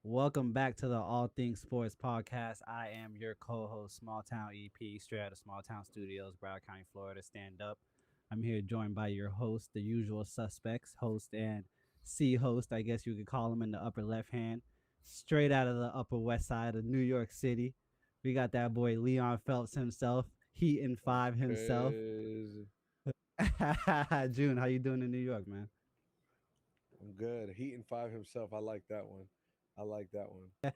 Welcome back to the All Things Sports Podcast. I am your co-host, Small Town EP, straight out of Small Town Studios, Broward County, Florida. Stand up. I'm here joined by your host, the usual suspects, host and C-host, I guess you could call him in the upper left hand, straight out of the Upper West Side of New York City. We got that boy Leon Phelps himself, Heat and Five himself. Crazy. June, how you doing in New York, man? I'm good. Heat and five himself. I like that one. I like that one.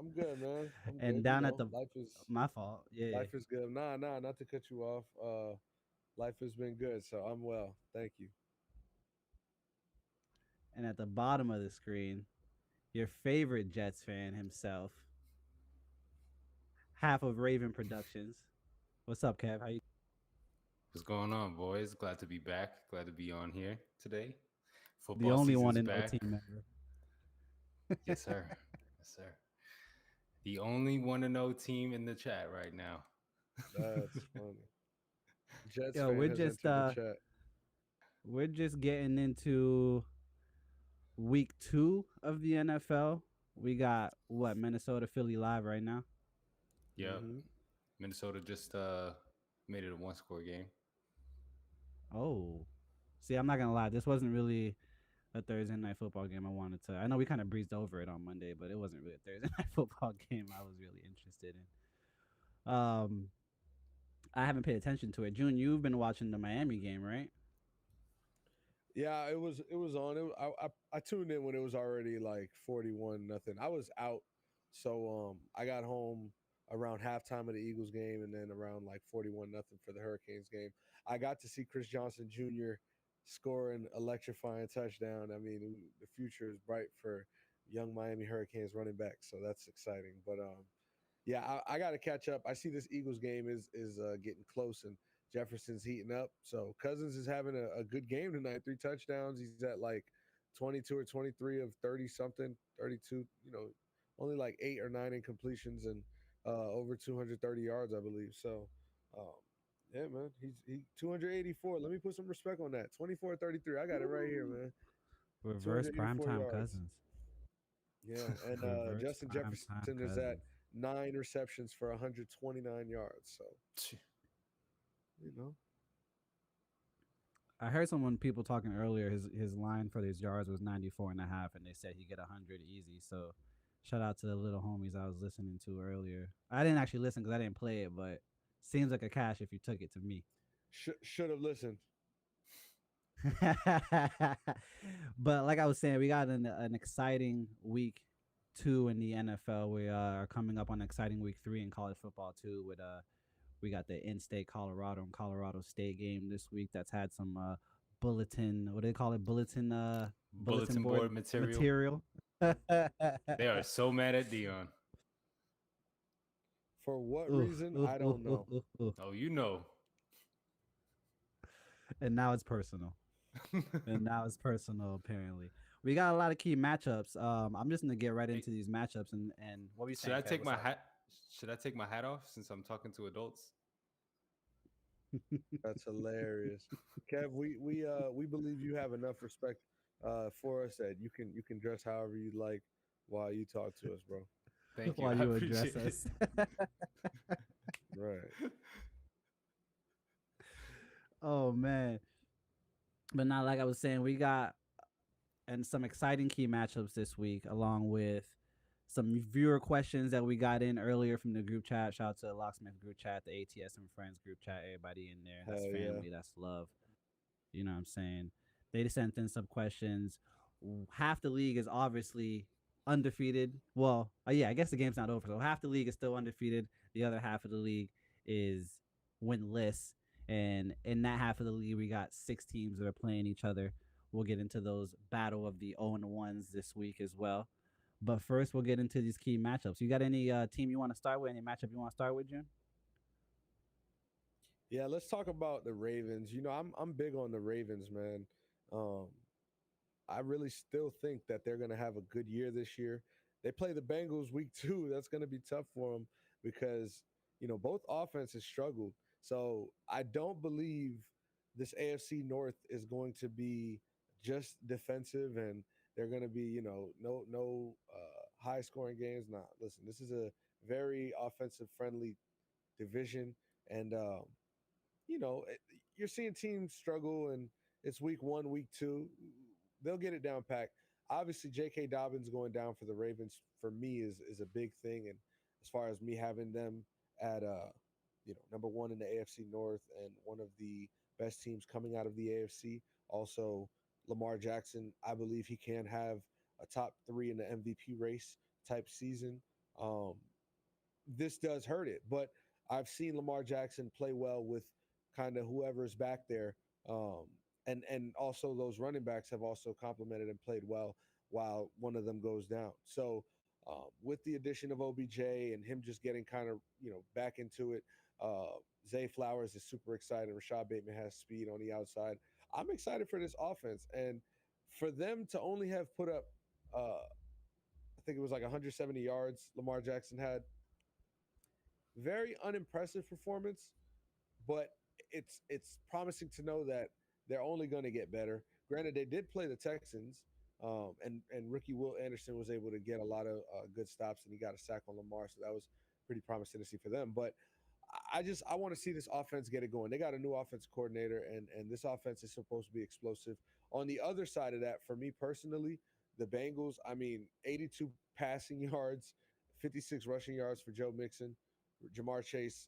I'm good, man. I'm And good. down at the Life is my fault, yeah. good. Nah, not to cut you off. Life has been good, so I'm well. Thank you. And at the bottom of the screen, your favorite Jets fan himself, half of Raven Productions. What's up, Kev? How you? What's going on, boys? Glad to be back. Glad to be on here today. The Football only one season's in no back. team member. Yes, sir. Yes, sir. The only one to know team in the chat right now. That's funny. Jets Yo, fan has entered the chat. we're just getting into week 2 of the NFL. We got what, Minnesota Philly live right now. Yep. Mm-hmm. Minnesota just made it a one-score game. Oh, see, I'm not gonna lie. This wasn't really a Thursday night football game I wanted to. I know we kind of breezed over it on Monday, but it wasn't really a Thursday night football game I was really interested in. I haven't paid attention to it. June, you've been watching the Miami game, right? Yeah, it was on. I tuned in when it was already like 41-0. I was out, so I got home around halftime of the Eagles game, and then around like 41-0 for the Hurricanes game. I got to see Chris Johnson Jr. score an electrifying touchdown. I mean, the future is bright for young Miami Hurricanes running back, so that's exciting. But yeah, I got to catch up. I see this Eagles game is getting close, and Jefferson's heating up. So Cousins is having a good game tonight. 3 touchdowns. He's at like 22 or 23 of 30 something, 32. Only like 8 or 9 incompletions and over 230 yards, I believe. So, um, yeah, man, he 284. Let me put some respect on that. 24-33. I got it right here, man. Reverse 284 primetime yards. Cousins. Yeah, and Reverse Justin primetime Jefferson is at Cousins. 9 receptions for 129 yards. So, you know, I heard people talking earlier. His line for his yards was 94 and a half, and they said he get 100 easy. So, shout out to the little homies I was listening to earlier. I didn't actually listen because I didn't play it, but seems like a cash if you took it to me. should have listened. But like I was saying, we got an exciting week 2 in the NFL. We are coming up on exciting week 3 in college football too. With we got the in-state Colorado and Colorado State game this week. That's had some bulletin. What do they call it? Bulletin board Board material. material. They are so mad at Dion. For what reason? I don't know. Oh, you know. And now it's personal. Apparently. We got a lot of key matchups. I'm just gonna get right into these matchups and what were you Should saying? I Kev? take What's my up? hat? Should I take my hat off since I'm talking to adults? That's hilarious. Kev, we believe you have enough respect for us that you can dress however you like while you talk to us, bro. Thank you. While I you address appreciate us. Right. Oh man. But not like I was saying, we got and some exciting key matchups this week, along with some viewer questions that we got in earlier from the group chat. Shout out to the Locksmith group chat, the ATS and Friends group chat, everybody in there. That's Hell yeah. family, that's love. You know what I'm saying? They sent in some questions. Half the league is obviously undefeated. Well, yeah, I guess the game's not over. So half the league is still undefeated. The other half of the league is winless. And in that half of the league, we got 6 teams that are playing each other. We'll get into those battle of the 0-1s this week as well. But first, we'll get into these key matchups. You got any team you want to start with? Any matchup you want to start with, Jim? Yeah, let's talk about the Ravens. I'm big on the Ravens, man. Um, I really still think that they're gonna have a good year this year. They play the Bengals week 2. That's gonna be tough for them because both offenses struggled. So I don't believe this AFC North is going to be just defensive and they're going to be, high scoring games. Nah, listen, this is a very offensive friendly division, and you're seeing teams struggle, and it's week 1, week 2. They'll get it down packed. Obviously, J.K. Dobbins going down for the Ravens for me is a big thing, and as far as me having them at number 1 in the AFC North and one of the best teams coming out of the AFC. Also, Lamar Jackson, I believe he can have a top 3 in the MVP race type season. Um, this does hurt it, but I've seen Lamar Jackson play well with kind of whoever's back there. Um, and also those running backs have also complemented and played well while one of them goes down. So with the addition of OBJ and him just getting kind of back into it, Zay Flowers is super excited. Rashad Bateman has speed on the outside. I'm excited for this offense, and for them to only have put up, I think it was like 170 yards. Lamar Jackson had very unimpressive performance, but it's promising to know that they're only going to get better. Granted, they did play the Texans, and rookie Will Anderson was able to get a lot of good stops, and he got a sack on Lamar, so that was pretty promising to see for them. But I want to see this offense get it going. They got a new offense coordinator, and this offense is supposed to be explosive. On the other side of that, for me personally, the Bengals, I mean, 82 passing yards, 56 rushing yards for Joe Mixon. Jamar Chase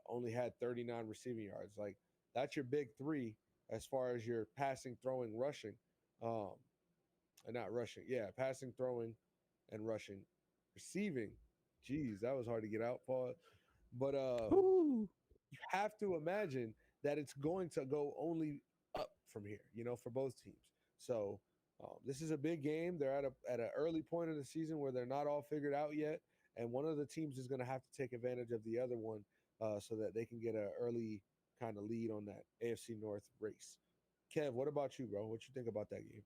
only had 39 receiving yards. Like, that's your big three as far as your passing, throwing, rushing. Um, and not rushing. Yeah, passing, throwing, and rushing. Receiving. Geez, that was hard to get out, Paul. But Woo! you have to imagine that it's going to go only up from here, for both teams. So this is a big game. They're at an early point of the season where they're not all figured out yet, and one of the teams is going to have to take advantage of the other one so that they can get an early kind of lead on that AFC North race. Kev, what about you, bro? What you think about that game?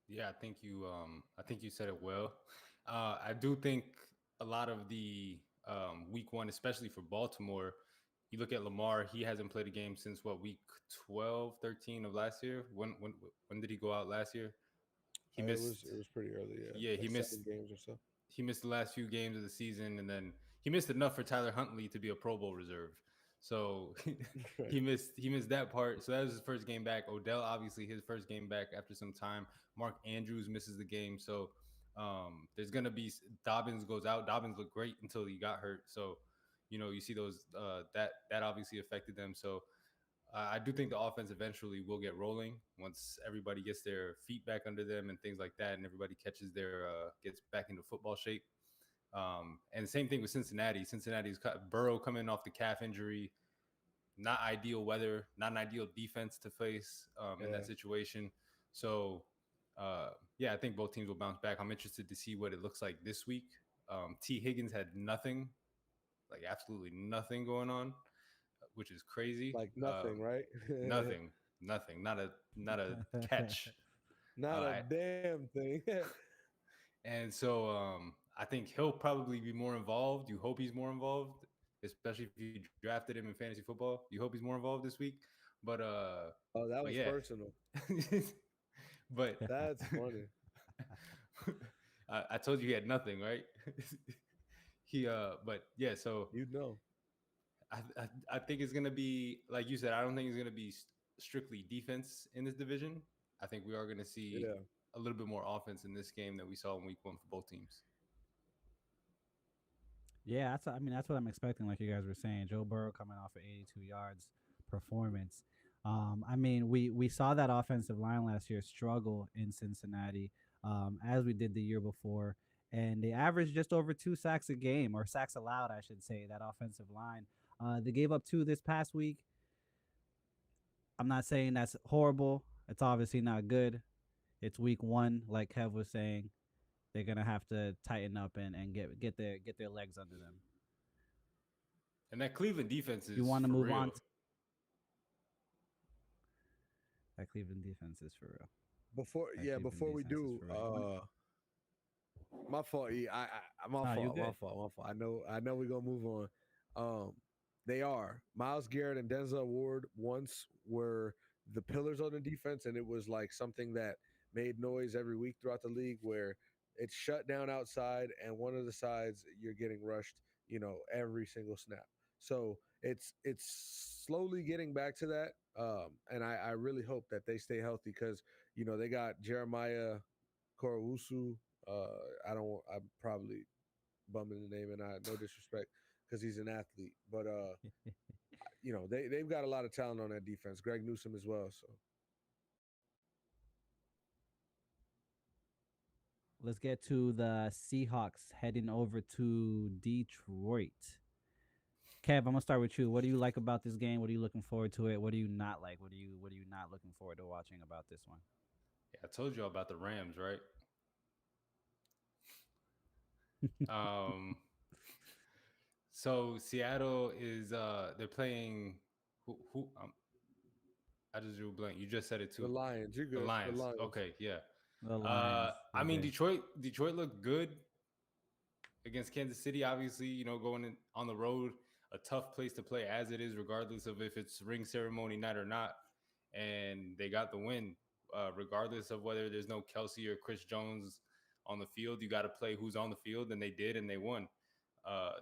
Yeah, I think you said it well. I do think a lot of the week 1, especially for Baltimore, you look at Lamar, he hasn't played a game since what, week 12, 13 of last year. When did he go out last year? He missed It was pretty early, yeah, yeah, like 7 games or so. he missed the last few games of the season, and then he missed enough for Tyler Huntley to be a Pro Bowl reserve. So Right. he missed that part. So that was his first game back. Odell, obviously his first game back after some time. Mark Andrews misses the game. So there's gonna be Dobbins goes out. Dobbins looked great until he got hurt. So you see those that obviously affected them. So I do think the offense eventually will get rolling once everybody gets their feet back under them and things like that, and everybody catches their gets back into football shape. And same thing with Cincinnati. Cincinnati's Burrow coming off the calf injury. Not ideal weather, not an ideal defense to face in that Yeah. situation. So, yeah, I think both teams will bounce back. I'm interested to see what it looks like this week. T. Higgins had nothing, like absolutely nothing going on, which is crazy. Like nothing, right? Nothing, nothing, not a catch. Not a Uh, damn thing. And so I think he'll probably be more involved. You hope he's more involved, especially if you drafted him in fantasy football. You hope he's more involved this week. But Oh, that but was yeah. personal. But That's funny. I told you he had nothing, right? But yeah, so You'd know. I think it's gonna be like you said. I don't think it's gonna be strictly defense in this division. I think we are gonna see Yeah. a little bit more offense in this game than we saw in week 1 for both teams. Yeah, that's what I'm expecting. Like you guys were saying, Joe Burrow coming off an 82 yards performance. I mean, we saw that offensive line last year struggle in Cincinnati, as we did the year before, and they averaged just over 2 sacks a game, or sacks allowed, I should say. That offensive line. They gave up 2 this past week. I'm not saying that's horrible. It's obviously not good. It's week 1, like Kev was saying. They're gonna have to tighten up and get their legs under them. And that Cleveland defense You is want to for move real. on? That Cleveland defense is for real. Before we do, my fault. My No, you fault. My good. fault. My fault. I know we're gonna move on. They are Myles Garrett and Denzel Ward once were the pillars on the defense, and it was like something that made noise every week throughout the league where it's shut down outside and one of the sides you're getting rushed, every single snap. So it's slowly getting back to that. And I really hope that they stay healthy because, they got Jeremiah Korowusu. I'm probably bumming the name, and I no disrespect because he's an athlete, but they've got a lot of talent on that defense. Greg Newsome as well. So Let's get to the Seahawks heading over to Detroit. Kev, I'm gonna start with you. What do you like about this game? What are you looking forward to it? What do you not like? What are you not looking forward to watching about this one? Yeah, I told you about the Rams, right? Um, so Seattle is they're playing who I just drew a blank. You just said it the too. Lions, you're The good. The Lions. Lions. Okay, yeah. The Lions. I mean Okay. Detroit looked good against Kansas City. Obviously, going on the road, a tough place to play as it is, regardless of if it's ring ceremony night or not. And they got the win, regardless of whether there's no Kelsey or Chris Jones on the field. You got to play who's on the field, and they did, and they won.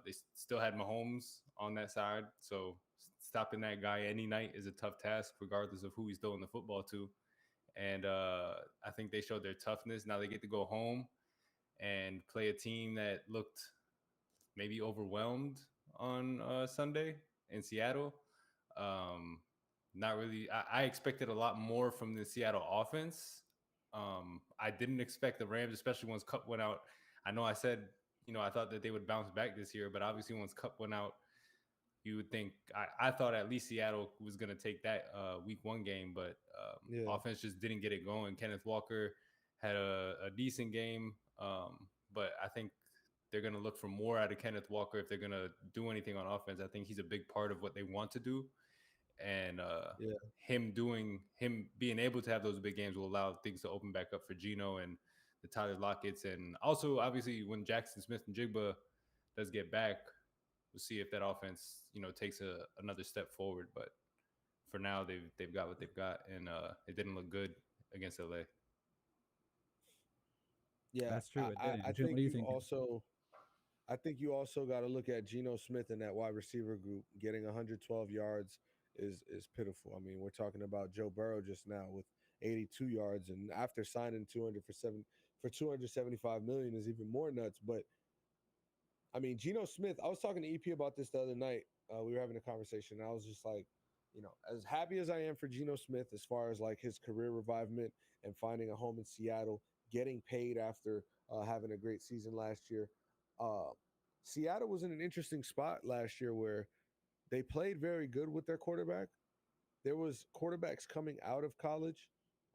They still had Mahomes on that side, so stopping that guy any night is a tough task, regardless of who he's throwing the football to. And I think they showed their toughness. Now they get to go home and play a team that looked maybe overwhelmed on Sunday in Seattle. Not really. I expected a lot more from the Seattle offense. I didn't expect the Rams, especially once Cup went out. I know I said, I thought that they would bounce back this year, but obviously once Cup went out, you would think I thought at least Seattle was going to take that week one game, but offense just didn't get it going. Kenneth Walker had a decent game, but I think they're going to look for more out of Kenneth Walker if they're going to do anything on offense. I think he's a big part of what they want to do. And him being able to have those big games will allow things to open back up for Geno and the Tyler Lockett's. And also, obviously, when Jackson Smith and Jigba does get back, we'll see if that offense, takes another step forward. But for now, they've got what they've got, and it didn't look good against LA. Yeah, That's true. I Jim, what think do you you think? also, I think you also got to look at Geno Smith in that wide receiver group. Getting 112 yards is pitiful. I mean, we're talking about Joe Burrow just now with 82 yards, and after signing 275 million is even more nuts. But I mean, Geno Smith. I was talking to EP about this the other night. We were having a conversation, and I was just like, as happy as I am for Geno Smith as far as like his career revivement and finding a home in Seattle, getting paid after having a great season last year. Seattle was in an interesting spot last year where they played very good with their quarterback. There was quarterbacks coming out of college,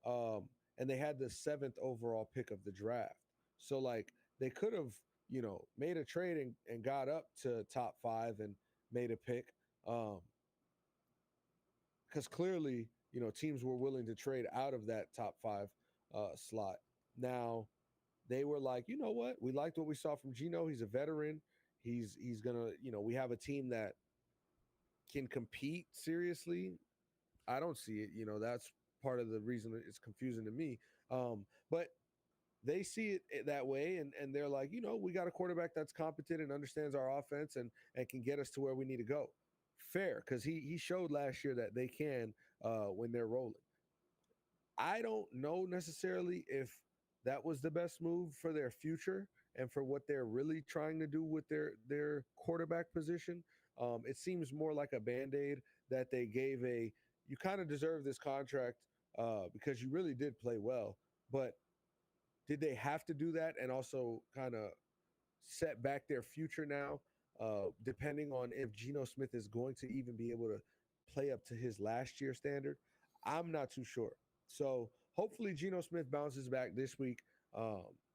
and they had the 7th overall pick of the draft. So like they could have, made a trade and got up to top 5 and made a pick. Because clearly, teams were willing to trade out of that top 5 slot. Now, they were like, you know what? We liked what we saw from Geno. He's a veteran. He's gonna, we have a team that can compete seriously. I don't see it. That's part of the reason it's confusing to me. But they see it that way, and they're like, we got a quarterback that's competent and understands our offense and can get us to where we need to go. Fair, because he showed last year that they can when they're rolling. I don't know necessarily if that was the best move for their future and for what they're really trying to do with their quarterback position. It seems more like a band-aid that they gave you kind of deserve this contract because you really did play well. But did they have to do that and also kind of set back their future now, depending on if Geno Smith is going to even be able to play up to his last year standard? I'm not too sure. So hopefully Geno Smith bounces back this week.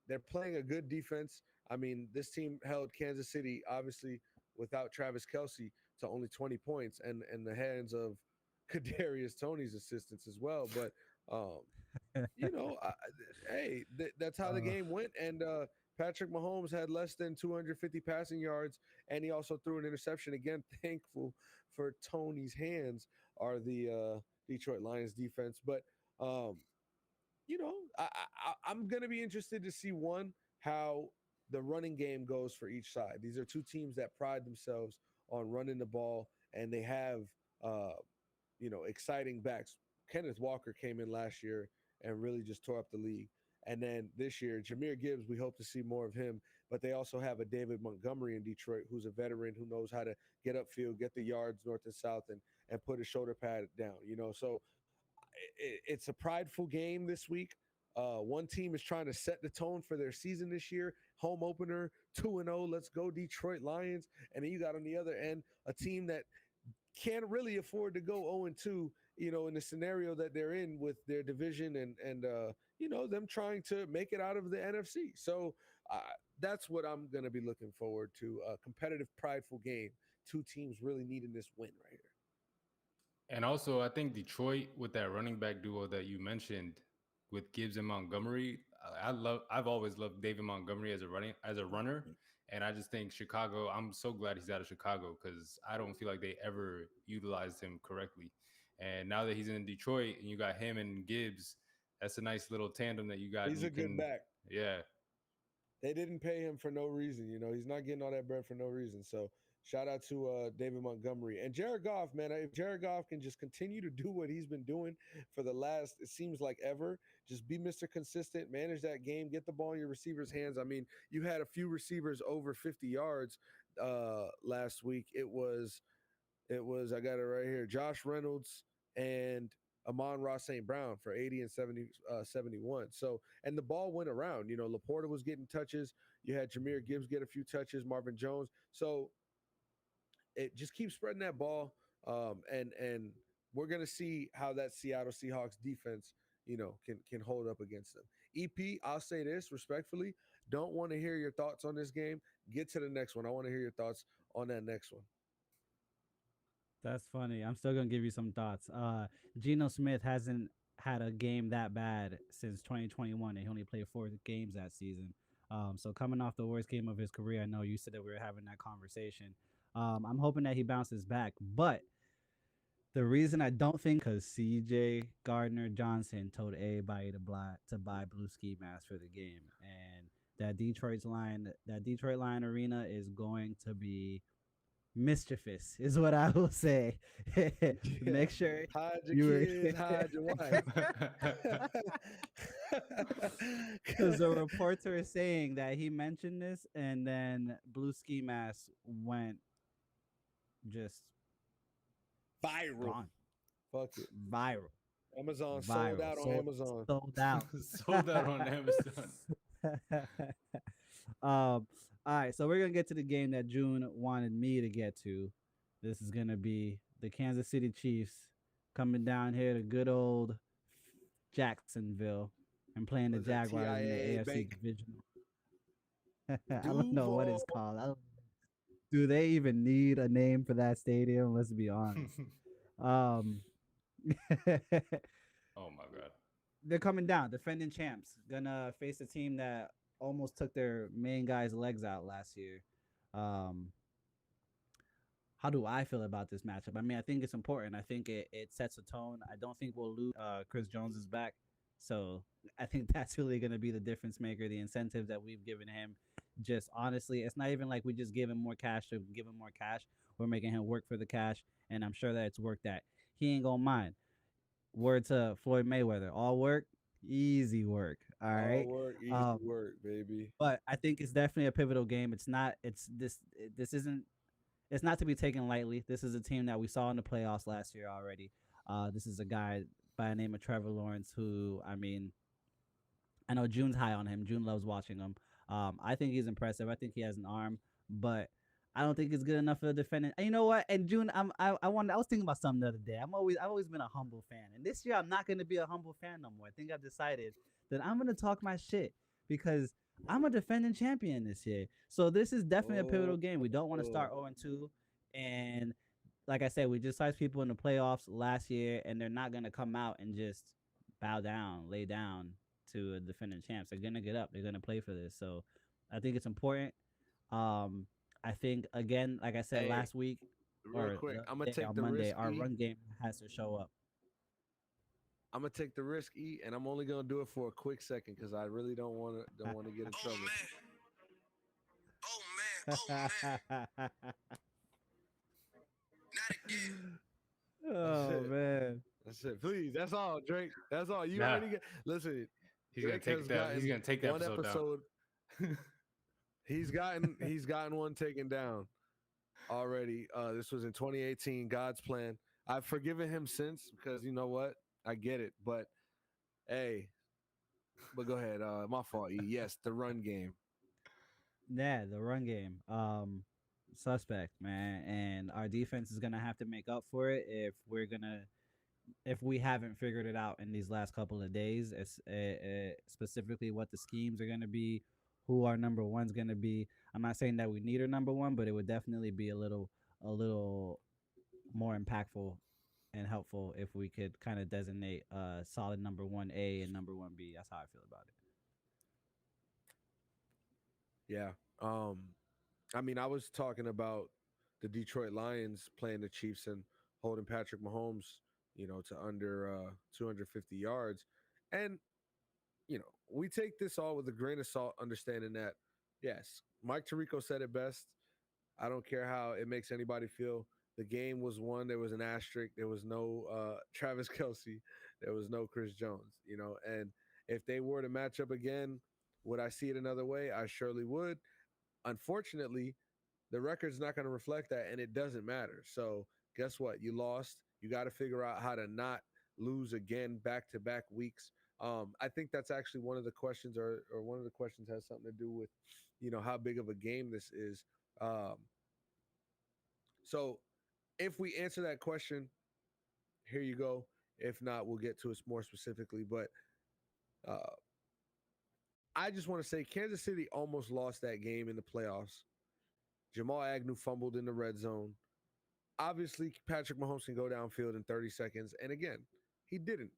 They're playing a good defense. I mean, this team held Kansas City, obviously, without Travis Kelce to only 20 points and the hands of Kadarius Toney's assistants as well. But, hey, that's how the game went. And Patrick Mahomes had less than 250 passing yards, and he also threw an interception. Again, thankful for Toney's hands are the Detroit Lions defense. But, I'm gonna be interested to see how the running game goes for each side. These are two teams that pride themselves on running the ball, and they have uh, exciting backs. Kenneth Walker came in last year and really just tore up the league. And then this year, Jahmyr Gibbs, we hope to see more of him. But they also have a David Montgomery in Detroit, who's a veteran who knows how to get upfield, get the yards north and south, and put a shoulder pad down. So it's a prideful game this week. One team is trying to set the tone for their season this year. Home opener, 2-0. Let's go, Detroit Lions. And then you got on the other end a team that can't really afford to go 0-2, in the scenario that they're in with their division and them trying to make it out of the NFC. So that's what I'm going to be looking forward to, a competitive, prideful game. Two teams really needing this win right here. And also, I think Detroit with that running back duo that you mentioned with Gibbs and Montgomery, I've always loved David Montgomery as a runner, and I just think Chicago. I'm so glad he's out of Chicago because I don't feel like they ever utilized him correctly. And now that he's in Detroit and you got him and Gibbs, that's a nice little tandem that you got. He's a good back. Yeah. They didn't pay him for no reason. He's not getting all that bread for no reason. So shout out to David Montgomery and Jared Goff, man. If Jared Goff can just continue to do what he's been doing for the last, it seems like ever, just be Mr. Consistent, manage that game, get the ball in your receivers' hands. I mean, you had a few receivers over 50 yards last week. It was, I got it right here, Josh Reynolds and Amon-Ra St. Brown for 80 and 71. So, and the ball went around. Laporta was getting touches. You had Jahmyr Gibbs get a few touches, Marvin Jones. So it just keeps spreading that ball. And we're going to see how that Seattle Seahawks defense, can hold up against them. EP, I'll say this respectfully. Don't want to hear your thoughts on this game. Get to the next one. I want to hear your thoughts on that next one. That's funny. I'm still gonna give you some thoughts. Geno Smith hasn't had a game that bad since 2021, and he only played 4 games that season. So coming off the worst game of his career, I know you said that we were having that conversation. I'm hoping that he bounces back, but the reason I don't think because CJ Gardner Johnson told everybody to buy blue ski masks for the game, and that Detroit Lion Arena is going to be mischievous is what I will say. Make sure hide your kids, hide your wife. Because the reporter is saying that he mentioned this and then blue ski mask went just viral. Gone. Fuck it. Viral. Amazon Viral. sold out on Amazon. Sold out. Sold out on Amazon. All right, so we're going to get to the game that June wanted me to get to. This is going to be the Kansas City Chiefs coming down here to good old Jacksonville and playing the Jaguars in the AFC Divisional. I don't know what it's called. Do they even need a name for that stadium? Let's be honest. Oh, my God. They're coming down, defending champs. Going to face a team that almost took their main guy's legs out last year. How do I feel about this matchup? I mean, I think it's important. I think it sets a tone. I don't think we'll lose. Chris Jones is back. So I think that's really going to be the difference maker, the incentive that we've given him. Just honestly, it's not even like we just give him more cash to give him more cash. We're making him work for the cash, and I'm sure that it's worked that. He ain't going to mind. Word to Floyd Mayweather. All work, easy work. All right. All work, easy work, baby. But I think it's definitely a pivotal game. It's not to be taken lightly. This is a team that we saw in the playoffs last year already. This is a guy by the name of Trevor Lawrence who, I mean, I know June's high on him. June loves watching him. I think he's impressive. I think he has an arm, but I don't think it's good enough for the defendant. And you know what? And June, I was thinking about something the other day. I've always been a humble fan, and this year I'm not going to be a humble fan no more. I think I've decided that I'm going to talk my shit because I'm a defending champion this year. So this is definitely a pivotal game. We don't want to start 0-2, and like I said, we just sized people in the playoffs last year, and they're not going to come out and just lay down to a defending champs. They're going to get up. They're going to play for this. So I think it's important. I think, again, like I said last week, real quick, I'm going to take the Monday, risk. our run game has to show up. I'm gonna take the risk, and I'm only gonna do it for a quick second because I really don't want to get in trouble. That's Oh it. man. That's it. Please, that's all, Drake. That's all. You Nah, already get. Listen, he's gonna Drake take has that. He's gotten gonna take the one episode down. episode. He's gotten one taken down already. This was in 2018. God's plan. I've forgiven him since because you know what? I get it. But hey, but go ahead. My fault. E. Yes, the run game. Yeah, the run game. Suspect, man. And our defense is gonna have to make up for it if we haven't figured it out in these last couple of days. It's specifically what the schemes are gonna be, who our number one's gonna be. I'm not saying that we need a number one, but it would definitely be a little more impactful and helpful if we could kind of designate a solid number 1A and number 1B. That's how I feel about it. Yeah. I mean, I was talking about the Detroit Lions playing the Chiefs and holding Patrick Mahomes, to under 250 yards. And, we take this all with a grain of salt, understanding that, yes, Mike Tirico said it best. I don't care how it makes anybody feel. The game was won. There was an asterisk. There was no Travis Kelsey. There was no Chris Jones, and if they were to match up again, would I see it another way? I surely would. Unfortunately, the record's not going to reflect that, and it doesn't matter. So guess what? You lost. You got to figure out how to not lose again back to back weeks. I think that's actually one of the questions, or one of the questions has something to do with, how big of a game this is. Um, so if we answer that question, here you go. If not, we'll get to it more specifically. But uh, I just want to say Kansas City almost lost that game in the playoffs. Jamal Agnew fumbled in the red zone. Obviously, Patrick Mahomes can go downfield in 30 seconds. And again, he didn't.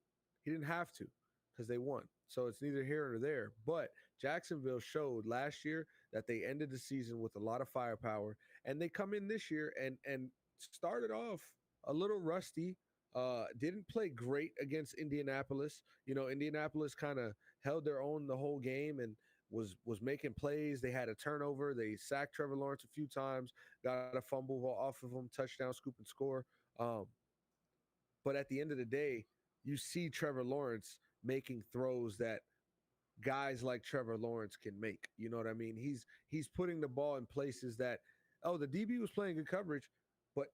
He didn't have to because they won. So it's neither here nor there. But Jacksonville showed last year that they ended the season with a lot of firepower. And they come in this year and started off a little rusty. Didn't play great against Indianapolis. Indianapolis kind of held their own the whole game and was making plays. They had a turnover. They sacked Trevor Lawrence a few times, got a fumble off of him, touchdown, scoop, and score. Um, but at the end of the day, you see Trevor Lawrence making throws that guys like Trevor Lawrence can make. You know what I mean? He's putting the ball in places that, the DB was playing good coverage, but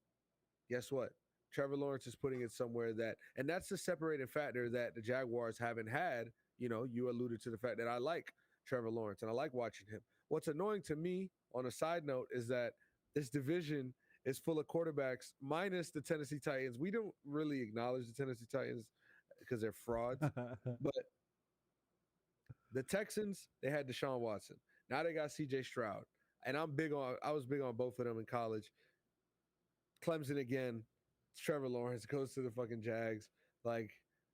guess what? Trevor Lawrence is putting it somewhere and that's the separating factor that the Jaguars haven't had. You alluded to the fact that I like Trevor Lawrence and I like watching him. What's annoying to me on a side note is that this division is full of quarterbacks minus the Tennessee Titans. We don't really acknowledge the Tennessee Titans because they're frauds, but the Texans, they had Deshaun Watson. Now they got CJ Stroud. And I was big on both of them in college. Clemson again, Trevor Lawrence goes to the fucking Jags. Like,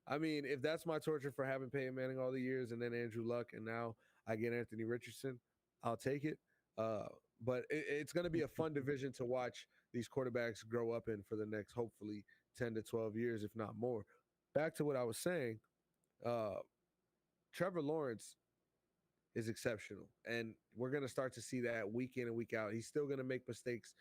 I mean, if that's my torture for having Peyton Manning all the years and then Andrew Luck and now I get Anthony Richardson, I'll take it. But it's going to be a fun division to watch these quarterbacks grow up in for the next, hopefully, 10 to 12 years, if not more. Back to what I was saying, Trevor Lawrence is exceptional. And we're going to start to see that week in and week out. He's still going to make mistakes.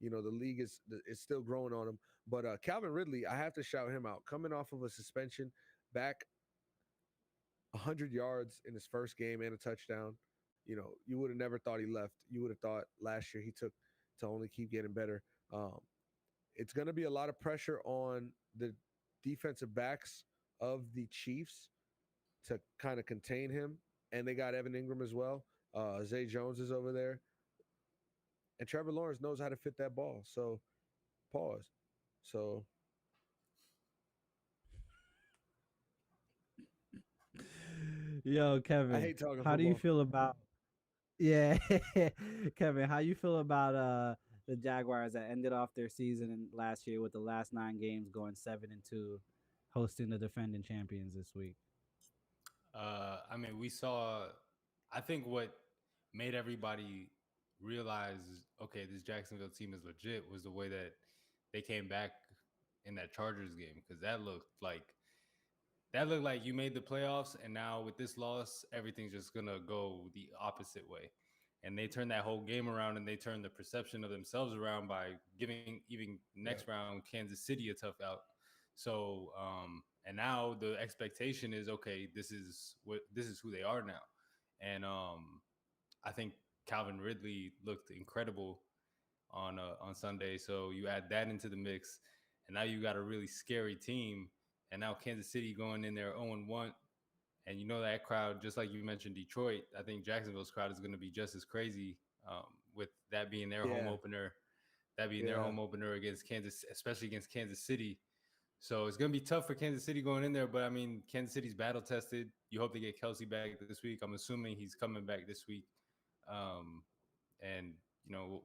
The league is still growing on him. But Calvin Ridley, I have to shout him out. Coming off of a suspension, back 100 yards in his first game and a touchdown. You would have never thought he left. You would have thought last year he took to only keep getting better. It's going to be a lot of pressure on the defensive backs of the Chiefs to kind of contain him. And they got Evan Ingram as well. Zay Jones is over there. And Trevor Lawrence knows how to fit that ball. So, pause. So, Yo, I Kevin, hate talking how do you football. feel about yeah, Kevin, how you feel about the Jaguars that ended off their season last year with the last 9 games going 7-2, hosting the defending champions this week? I mean, we saw. I think what made everybody realize, okay, this Jacksonville team is legit, was the way that they came back in that Chargers game, because that looked like you made the playoffs, and now with this loss, everything's just gonna go the opposite way. And they turned that whole game around, and they turned the perception of themselves around by giving even next Yeah. round Kansas City a tough out. So, and now the expectation is okay. This is who they are now, and I think Calvin Ridley looked incredible on Sunday. So you add that into the mix, and now you got a really scary team. And now Kansas City going in there 0-1, and you know that crowd, just like you mentioned Detroit. I think Jacksonville's crowd is going to be just as crazy, with that being their home Yeah. opener. That being their Yeah. home opener against Kansas, especially against Kansas City. So it's going to be tough for Kansas City going in there. But I mean, Kansas City's battle tested. You hope they get Kelsey back this week. I'm assuming he's coming back this week. Um, and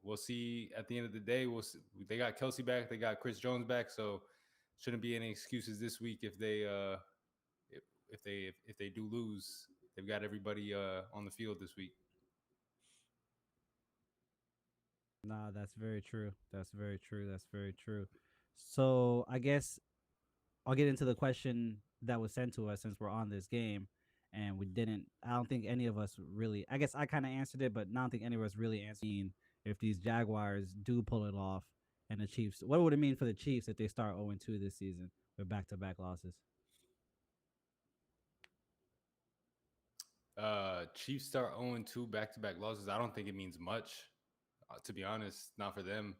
we'll see at the end of the day. We'll see. They got Kelsey back. They got Chris Jones back. So shouldn't be any excuses this week if they if they do lose. They've got everybody on the field this week. Nah, that's very true. That's very true. That's very true. So I guess I'll get into the question that was sent to us since we're on this game, and we didn't. I don't think any of us really. I guess I kind of answered it, but I don't think any of us really answered if these Jaguars do pull it off and the Chiefs. What would it mean for the Chiefs if they start 0-2 this season with back-to-back losses? Chiefs start 0-2 back-to-back losses. I don't think it means much, to be honest. Not for them,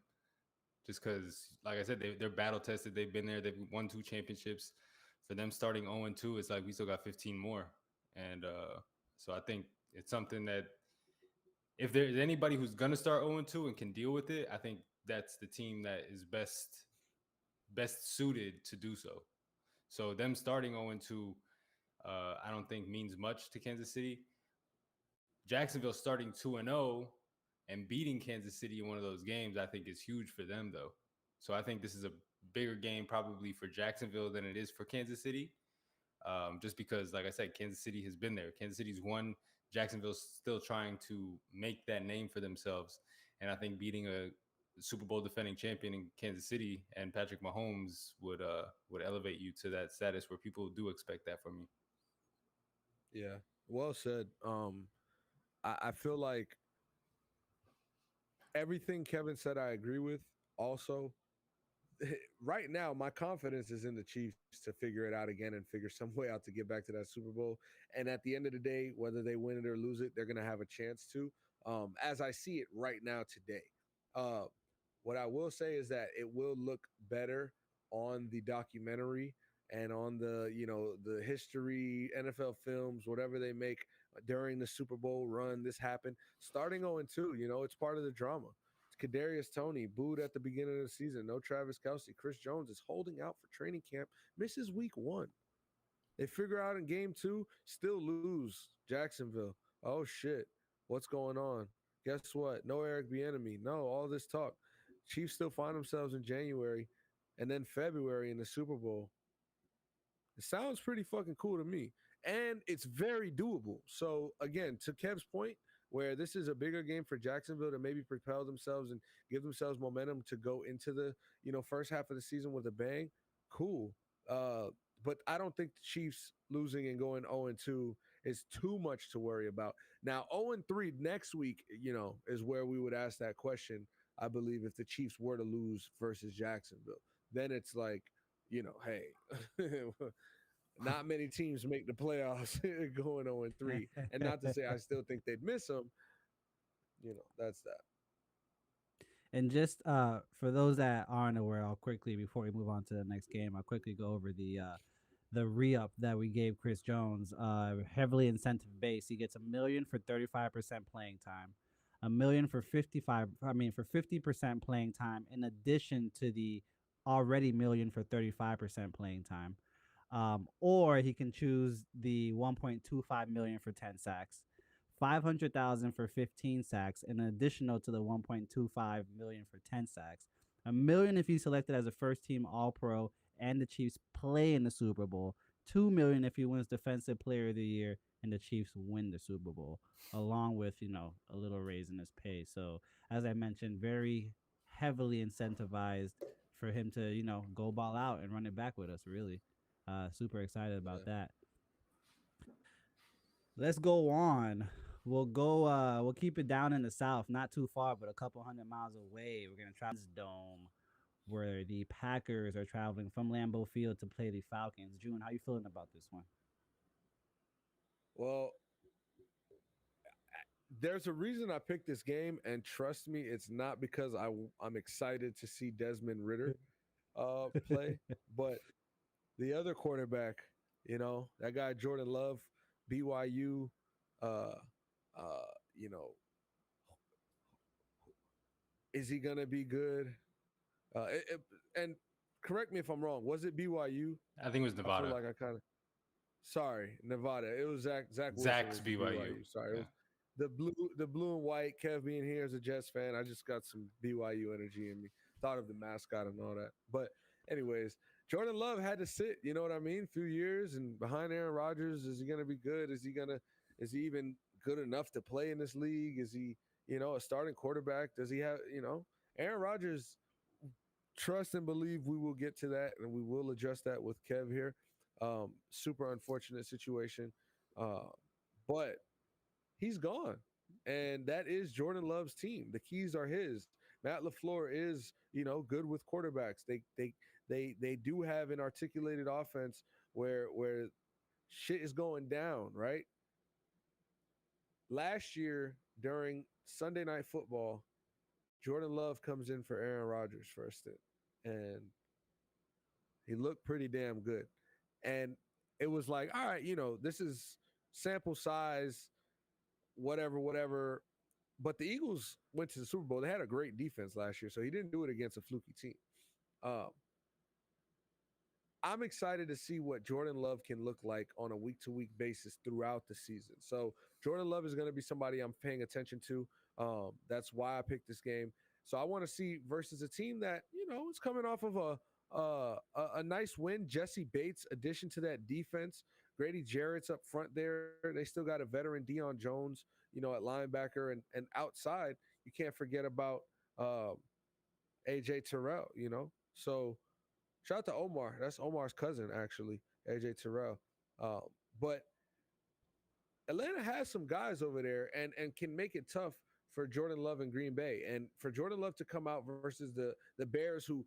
just because, like I said, they're battle tested. They've been there. They've won 2 championships. For them starting 0-2, it's like we still got 15 more, and so I think it's something that if there's anybody who's gonna start 0-2 and can deal with it, I think that's the team that is best suited to do so. So them starting 0-2, I don't think means much to Kansas City. Jacksonville starting 2-0 and beating Kansas City in one of those games, I think is huge for them though. So I think this is a bigger game probably for Jacksonville than it is for Kansas City. Just because, like I said, Kansas City has been there. Kansas City's won. Jacksonville's still trying to make that name for themselves. And I think beating a Super Bowl defending champion in Kansas City and Patrick Mahomes would elevate you to that status where people do expect that from you. Yeah. Well said. I feel like everything Kevin said I agree with. Also, right now, my confidence is in the Chiefs to figure it out again and figure some way out to get back to that Super Bowl. And at the end of the day, whether they win it or lose it, they're going to have a chance to. As I see it right now today, uh, what I will say is that it will look better on the documentary and on the history, NFL films, whatever they make during the Super Bowl run. This happened starting 0-2. It's part of the drama. Kadarius Toney booed at the beginning of the season. No Travis Kelce. Chris Jones is holding out for training camp. Misses week 1. They figure out in game 2, still lose Jacksonville. Oh shit, what's going on? Guess what? No Eric Bieniemy. No, all this talk. Chiefs still find themselves in January, and then February in the Super Bowl. It sounds pretty fucking cool to me. And it's very doable. So, again, to Kev's point, where this is a bigger game for Jacksonville to maybe propel themselves and give themselves momentum to go into the, first half of the season with a bang, cool. But I don't think the Chiefs losing and going 0-2 is too much to worry about. Now, 0-3 next week, is where we would ask that question, I believe, if the Chiefs were to lose versus Jacksonville. Then it's like, hey, not many teams make the playoffs going 0-3. And not to say I still think they'd miss them. That's that. And just for those that aren't aware, I'll quickly before we move on to the next game, I'll quickly go over the re-up that we gave Chris Jones. Heavily incentive based. He gets $1 million for 35% playing time, $1 million for 50% playing time, in addition to the already million for 35% playing time. Or he can choose the 1.25 million for 10 sacks, 500,000 for 15 sacks, and an additional to the 1.25 million for 10 sacks. $1 million if he's selected as a first-team All-Pro and the Chiefs play in the Super Bowl. $2 million if he wins Defensive Player of the Year and the Chiefs win the Super Bowl, along with a little raise in his pay. So as I mentioned, very heavily incentivized for him to go ball out and run it back with us. Really, Super excited about Yeah. that. Let's go on. We'll keep it down in the south, not too far, but a couple hundred miles away. We're gonna travel to the Dome, where the Packers are traveling from Lambeau Field to play the Falcons. June, how you feeling about this one? Well, there's a reason I picked this game, and trust me, it's not because I'm excited to see Desmond Ritter play, but the other quarterback, that guy Jordan Love, BYU, uh, you know, is he gonna be good? And correct me if I'm wrong. Was it BYU? I think it was I feel Nevada. like I kind of sorry, Nevada. It was Zach Wilson Zach's was the BYU. BYU. Sorry, it Yeah. was the blue and white. Kev being here as a Jets fan, I just got some BYU energy in me. Thought of the mascot and all that. But anyways, Jordan Love had to sit. You know what I mean? Few years and behind Aaron Rodgers. Is he gonna be good? Is he even good enough to play in this league? Is he a starting quarterback? Does he have Aaron Rodgers? Trust and believe we will get to that, and we will address that with Kev here. Super unfortunate situation, uh, but he's gone, and that is Jordan Love's team. The keys are his. Matt LaFleur is good with quarterbacks. They do have an articulated offense where shit is going down right. Last year during Sunday Night Football, Jordan Love comes in for Aaron Rodgers for a stint, and he looked pretty damn good. And it was like, all right, this is sample size, whatever. But the Eagles went to the Super Bowl. They had a great defense last year, so he didn't do it against a fluky team. Um, I'm excited to see what Jordan Love can look like on a week-to-week basis throughout the season. So Jordan Love is going to be somebody I'm paying attention to. That's why I picked this game. So I want to see versus a team that is coming off of a nice win. Jesse Bates addition to that defense. Grady Jarrett's up front there. They still got a veteran Deion Jones, at linebacker and outside. You can't forget about AJ Terrell. So shout out to Omar. That's Omar's cousin, actually, AJ Terrell. Um, but Atlanta has some guys over there and can make it tough for Jordan Love in Green Bay. And for Jordan Love to come out versus the Bears, who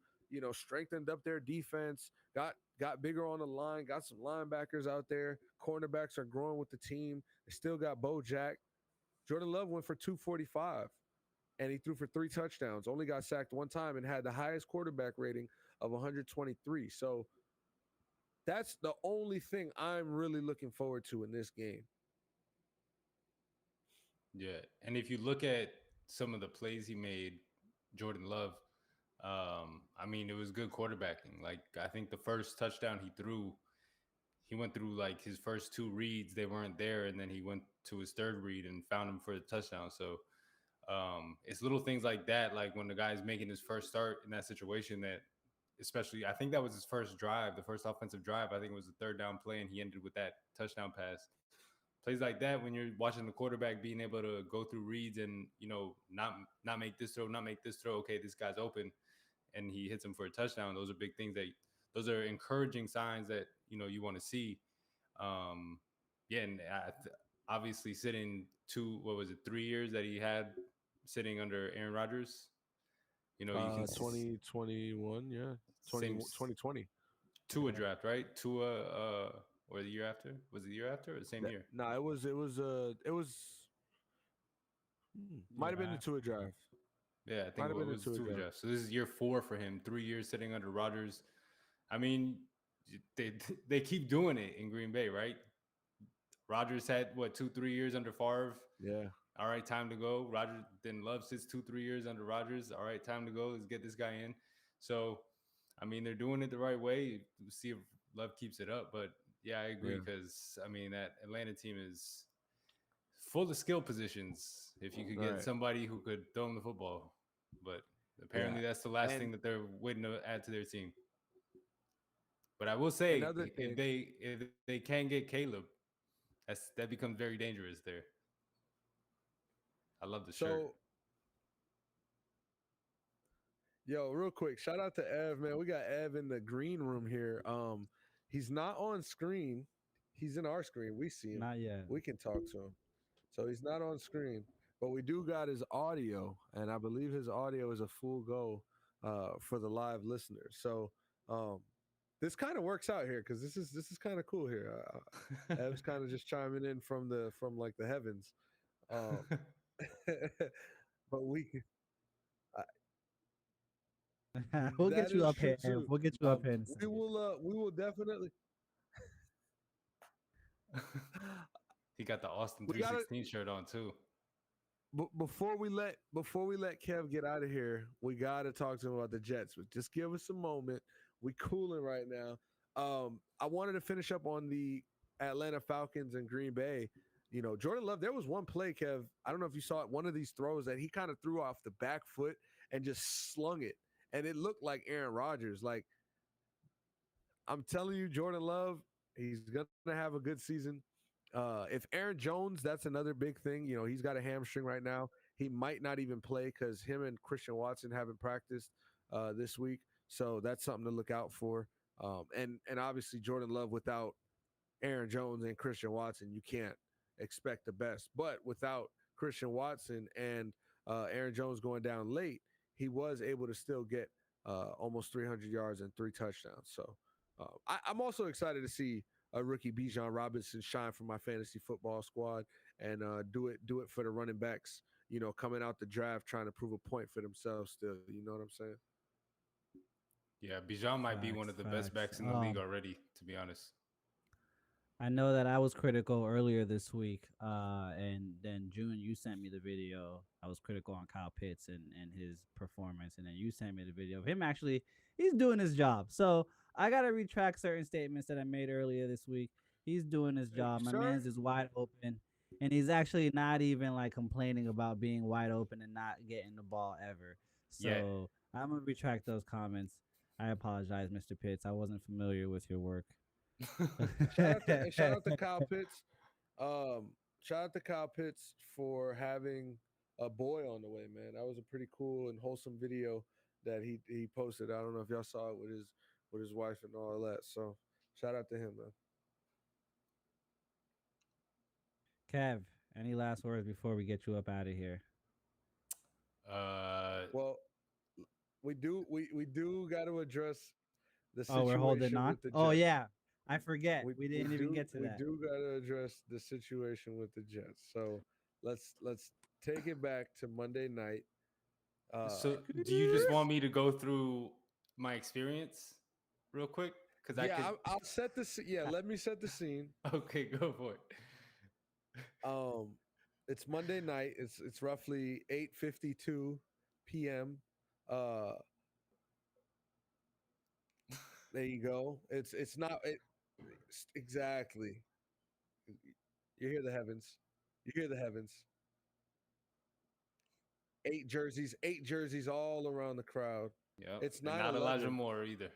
strengthened up their defense, got bigger on the line, got some linebackers out there. Cornerbacks are growing with the team. They still got Bo Jack. Jordan Love went for 245. And he threw for 3 touchdowns, only got sacked 1 time, and had the highest quarterback rating of 123. So that's the only thing I'm really looking forward to in this game. Yeah. And if you look at some of the plays he made, Jordan Love, I mean, it was good quarterbacking. Like, I think the first touchdown he threw, he went through like his first 2 reads, they weren't there, and then he went to his third read and found him for the touchdown. So it's little things like that, like when the guy's making his first start in that situation, that especially, I think that was his first drive, the first offensive drive. I think it was the 3rd down play, and he ended with that touchdown pass. Plays like that, when you're watching the quarterback being able to go through reads and not make this throw, not make this throw. Okay, this guy's open, and he hits him for a touchdown. Those are big things those are encouraging signs that you want to see. Yeah, and obviously sitting 3 years that he had sitting under Aaron Rodgers. You can 2021, yeah. same 2020. Tua draft, right? Tua, or the year after? Was it the year after or the same year? No, it was might have been the Tua draft. Yeah, I think Might have it been the was Tua Tua draft. draft. So this is year 4 for him. 3 years sitting under Rodgers. I mean, they keep doing it in Green Bay, right? Rodgers had 2-3 years under Favre. Yeah. All right, time to go. Rodgers then Love sits 2-3 years under Rodgers. All right, time to go. Let's get this guy in. So, I mean, they're doing it the right way. We'll see if Love keeps it up. But yeah, I agree, because I mean, that Atlanta team is full of skill positions. If you could get somebody who could throw him the football, but apparently that's the last thing that they're waiting to add to their team. But I will say, if they can get Caleb, that becomes very dangerous there. I love the shirt. Yo, real quick, shout out to Ev, man. We got Ev in the green room here. He's not on screen. He's in our screen. We see him. Not yet. We can talk to him. So he's not on screen, but we do got his audio, and I believe his audio is a full go for the live listeners. So um, this kind of works out here because this is kind of cool here. Ev's kind of just chiming in from like the heavens, um, but we We'll that get you is up true here. too. We'll get you up here in a We second. will definitely. He got the Austin We gotta 316 shirt on too. before we let Kev get out of here, we gotta talk to him about the Jets. But just give us a moment. We cooling right now. I wanted to finish up on the Atlanta Falcons and Green Bay. Jordan Love. There was one play, Kev. I don't know if you saw it. One of these throws that he kind of threw off the back foot and just slung it, and it looked like Aaron Rodgers. Like I'm telling you, Jordan Love, he's gonna have a good season. If Aaron Jones, that's another big thing. He's got a hamstring right now. He might not even play because him and Christian Watson haven't practiced this week. So that's something to look out for. And obviously Jordan Love without Aaron Jones and Christian Watson, you can't expect the best. But without Christian Watson and Aaron Jones going down late, he was able to still get almost 300 yards and 3 touchdowns. So I'm also excited to see a rookie Bijan Robinson shine for my fantasy football squad and do it for the running backs. Coming out the draft trying to prove a point for themselves. Still, you know what I'm saying? Yeah, Bijan might be one Facts, of the best facts. backs in the league already, to be honest. I know that I was critical earlier this week, and then June, you sent me the video. I was critical on Kyle Pitts and his performance, and then you sent me the video of him actually. He's doing his job. So I gotta retract certain statements that I made earlier this week. He's doing his job. My Sure. man's is wide open, and he's actually not even like complaining about being wide open and not getting the ball ever. Yeah. So I'm gonna retract those comments. I apologize, Mr. Pitts. I wasn't familiar with your work. Shout out to Kyle Pitts. Um, Shout out to Kyle Pitts for having a boy on the way, man. That was a pretty cool and wholesome video that he posted. I don't know if y'all saw it with his wife and all that. So shout out to him, man. Kev, any last words before we get you up out of here? Well, we do got to address the Oh, we're holding situation on. with the Jets. Oh yeah, I forget. We didn't even get to we that. do got to address the situation with the Jets. So let's take it back to Monday night. So, do you just want me to go through my experience real quick? Because yeah, I'll set the scene. Yeah, let me set the scene. Okay, go for it. It's Monday night. It's roughly 8:52 p.m. There you go. It's not exactly. You hear the heavens. You hear the heavens. 8 jerseys all around the crowd. Yeah, It's not 9/11. Elijah Moore either.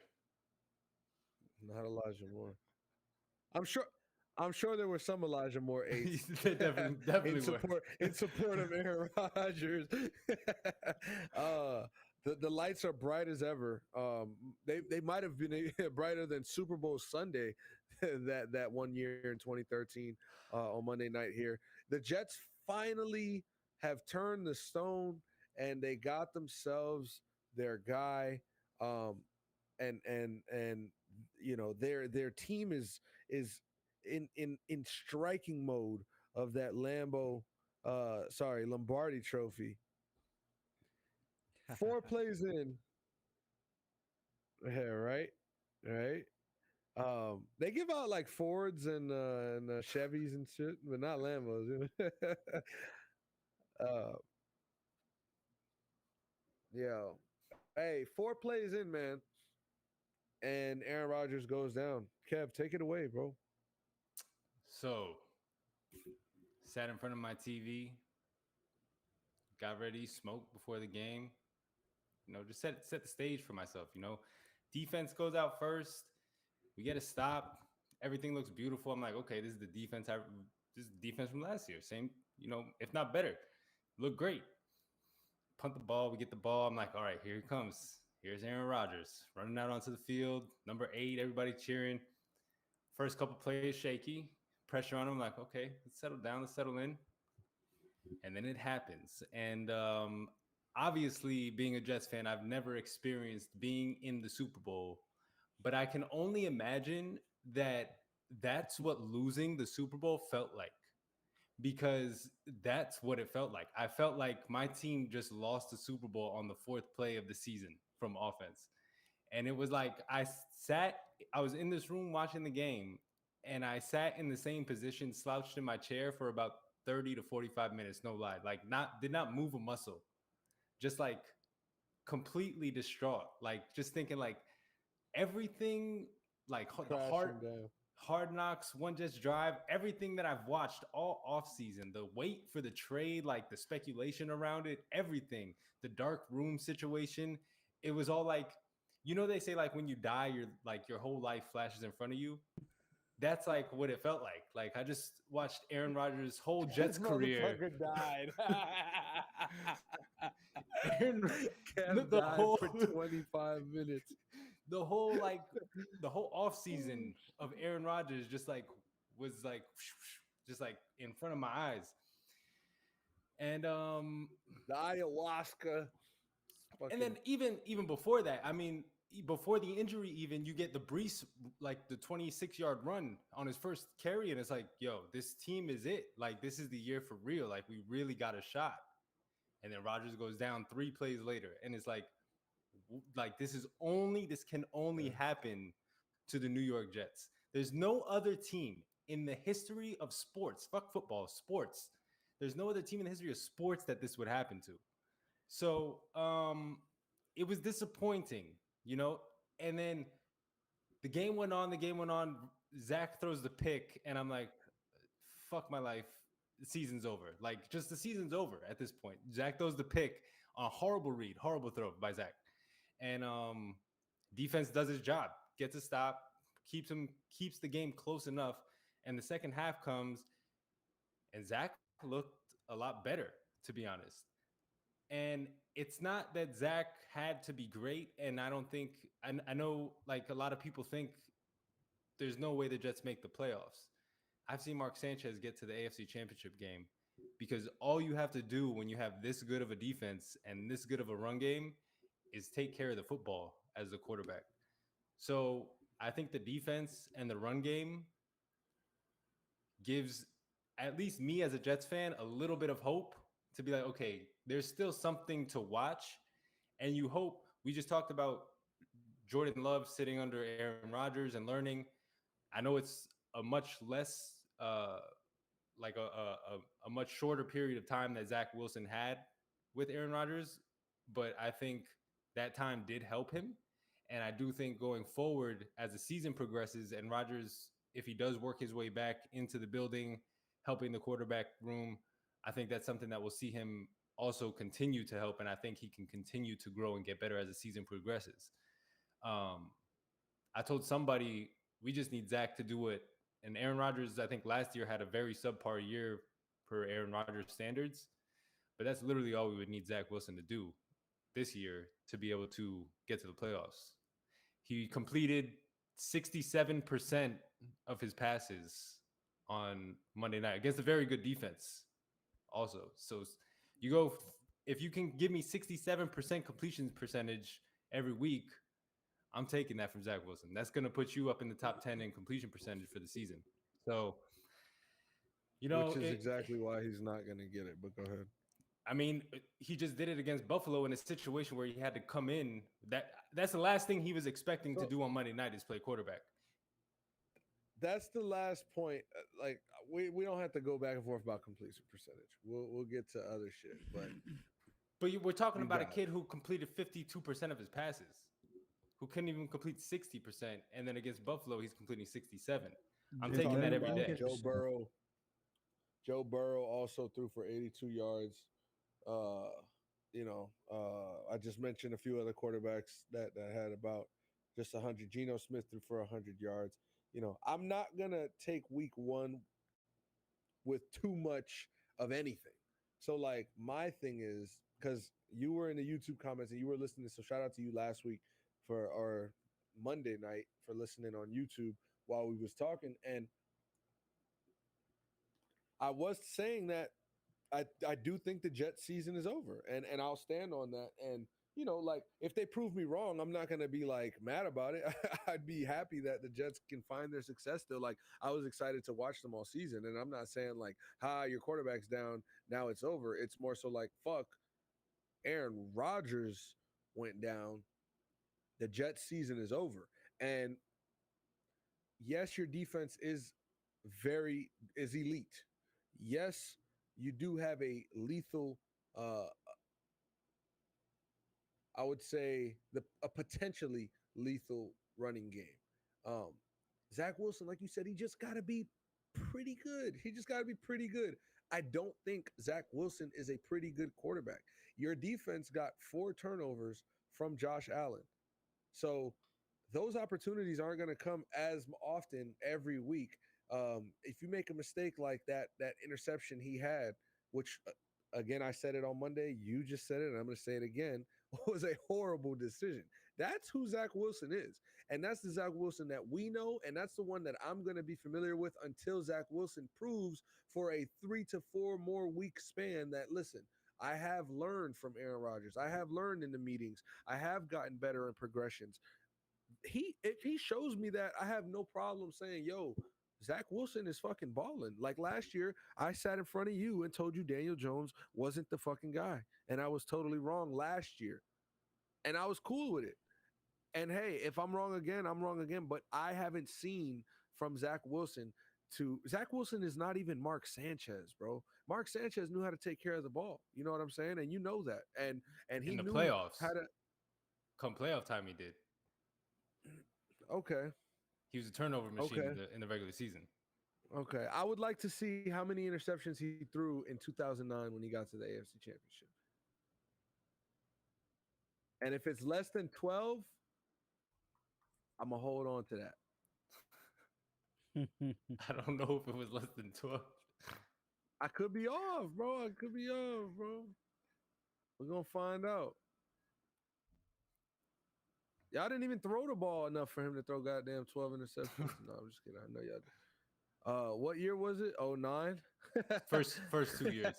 Not Elijah Moore. I'm sure there were some Elijah Moore eights. They definitely were. in support of Aaron Rodgers. The lights are bright as ever. They might have been brighter than Super Bowl Sunday that one year in 2013 on Monday night here. The Jets finally have turned the stone and they got themselves their guy. And their team is in striking mode of that Lombardi trophy. 4 plays in. Yeah, right. They give out like Fords and Chevys and shit, but not Lambos. Yo, hey, 4 plays in, man, and Aaron Rodgers goes down. Kev, take it away, bro. So, sat in front of my TV, got ready, smoked before the game. Just set the stage for myself. Defense goes out first. We get a stop. Everything looks beautiful. I'm like, okay, this is the defense. This is the defense from last year. Same, if not better. Look great. Punt the ball. We get the ball. I'm like, all right, here he comes. Here's Aaron Rodgers running out onto the field. Number 8, everybody cheering. First couple plays shaky, pressure on him. Like, okay, let's settle down, let's settle in, and then it happens. And obviously, being a Jets fan, I've never experienced being in the Super Bowl, but I can only imagine that that's what losing the Super Bowl felt like, because that's what it felt like. I felt like my team just lost the Super Bowl on the fourth play of the season from offense. And it was like I was in this room watching the game, and I sat in the same position, slouched in my chair for about 30 to 45 minutes, no lie. Like, did not move a muscle, just like completely distraught, like just thinking like everything, like the Crashing down. Hard Knocks, One Just Drive, everything that I've watched all off season, the wait for the trade, like the speculation around it, everything, the dark room situation, it was all like, they say like when you die, your whole life flashes in front of you. That's like what it felt like. Like I just watched Aaron Rodgers' whole Jets This career. motherfucker died. Aaron, Kev the died whole for 25 minutes. the whole off season of Aaron Rodgers just like was like just like in front of my eyes. And The ayahuasca. and then even before that, I mean, before the injury, even you get the Brees, like the 26-yard run on his first carry, and it's like, yo, this team is it. Like, this is the year for real. Like, we really got a shot. And then Rodgers goes down 3 plays later, and it's like this can only happen to the New York Jets. There's no other team in the history of sports, fuck football, sports. There's no other team in the history of sports that this would happen to. So it was disappointing, and then the game went on. Zach throws the pick, and I'm like, fuck my life. The season's over. Like, just the season's over at this point. Zach throws the pick on a horrible read, horrible throw by Zach. And defense does its job, gets a stop, keeps the game close enough. And the second half comes, and Zach looked a lot better, to be honest. And it's not that Zach had to be great. And I don't think, I know like a lot of people think there's no way the Jets make the playoffs. I've seen Mark Sanchez get to the AFC Championship game because all you have to do when you have this good of a defense and this good of a run game is take care of the football as the quarterback. So I think the defense and the run game gives at least me as a Jets fan a little bit of hope to be like, okay, there's still something to watch. And you hope, we just talked about Jordan Love sitting under Aaron Rodgers and learning. I know it's a much less, like a much shorter period of time that Zach Wilson had with Aaron Rodgers, but I think that time did help him. And I do think going forward, as the season progresses and Rodgers, if he does work his way back into the building, helping the quarterback room, I think that's something that we'll see him also continue to help. And I think he can continue to grow and get better as the season progresses. I told somebody we just need Zach to do it. And Aaron Rodgers, I think last year had a very subpar year per Aaron Rodgers standards. But that's literally all we would need Zach Wilson to do this year to be able to get to the playoffs. He completed 67% of his passes on Monday night against a very good defense also. So you go, if you can give me 67% completion percentage every week, I'm taking that from Zach Wilson. That's going to put you up in the top 10 in completion percentage for the season. So, which is exactly why he's not going to get it, but go ahead. I mean, he just did it against Buffalo in a situation where he had to come in. That's the last thing he was expecting to do on Monday night is play quarterback. That's the last point. Like we don't have to go back and forth about completion percentage. We'll get to other shit, but we're talking about a kid who completed 52% of his passes, who couldn't even complete 60%, and then against Buffalo he's completing 67%. I'm taking that every day. Joe Burrow also threw for 82 yards. I just mentioned a few other quarterbacks that had about just 100. Geno Smith threw for 100 yards. I'm not going to take week one with too much of anything. So, like, my thing is, because you were in the YouTube comments and you were listening, so shout out to you last week or Monday night for listening on YouTube while we was talking, and I was saying that I do think the Jets season is over, and I'll stand on that. And like if they prove me wrong, I'm not gonna be like mad about it. I'd be happy that the Jets can find their success still. Like I was excited to watch them all season, and I'm not saying like, "Ha, your quarterback's down, now it's over." It's more so like, "Fuck, Aaron Rodgers went down. The Jets season is over." And yes, your defense is elite. Yes, you do have a lethal I would say a potentially lethal running game. Um, Zach Wilson, like you said, he just got to be pretty good. He just got to be pretty good. I don't think Zach Wilson is a pretty good quarterback. Your defense got 4 turnovers from Josh Allen. So those opportunities aren't going to come as often every week. If you make a mistake like that interception he had, which again I said it on Monday, you just said it, and I'm going to say it again, was a horrible decision. That's who Zach Wilson is, and that's the Zach Wilson that we know, and that's the one that I'm going to be familiar with until Zach Wilson proves for a 3 to 4 more week span that listen. I have learned from Aaron Rodgers. I have learned in the meetings. I have gotten better in progressions. If he shows me that, I have no problem saying, yo, Zach Wilson is fucking balling. Like last year, I sat in front of you and told you Daniel Jones wasn't the fucking guy. And I was totally wrong last year. And I was cool with it. And hey, if I'm wrong again, I'm wrong again. But I haven't seen from Zach Wilson is not even Mark Sanchez, bro. Mark Sanchez knew how to take care of the ball. You know what I'm saying? And you know that. And he in the knew playoffs, how to come playoff time, he did. Okay. He was a turnover machine Okay. in the regular season. Okay. I would like to see how many interceptions he threw in 2009 when he got to the AFC Championship. And if it's less than 12, I'm going to hold on to that. I don't know if it was less than 12. I could be off, bro. I could be off, bro. We're going to find out. Y'all didn't even throw the ball enough for him to throw goddamn 12 interceptions. No, I'm just kidding. I know y'all did. What year was it? 09? First 2 years.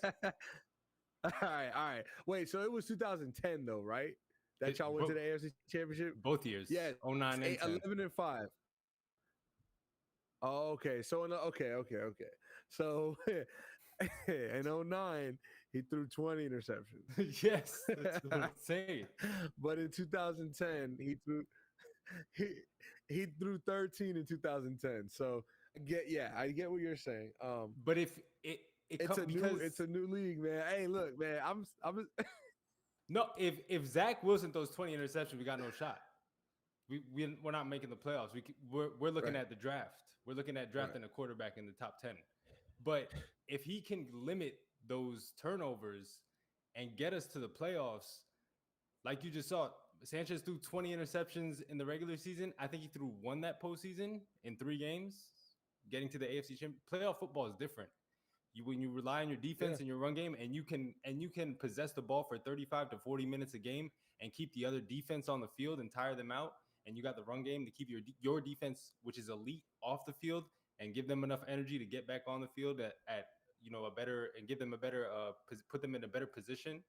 All right. Wait, so it was 2010 though, right? That y'all went to the AFC Championship? Both years. Yeah. 09 and 10. 11 and 5. Oh, okay. So okay. So in 09, he threw 20 interceptions. Yes, that's what I'm saying. But in 2010, he threw 13 in 2010. So I get what you're saying. But if it's a new league, man. Hey, look, man, I'm no, if Zach Wilson throws 20 interceptions, we got no shot. We're not making the playoffs. We're looking at the draft. We're looking at drafting a quarterback in the top 10. But if he can limit those turnovers and get us to the playoffs, like you just saw, Sanchez threw 20 interceptions in the regular season. I think he threw one that postseason in 3 games, getting to the AFC Championship. Playoff football is different. When you rely on your defense and your run game, and you can possess the ball for 35 to 40 minutes a game and keep the other defense on the field and tire them out, and you got the run game to keep your defense, which is elite, off the field and give them enough energy to get back on the field at a better, and give them a better put them in a better position,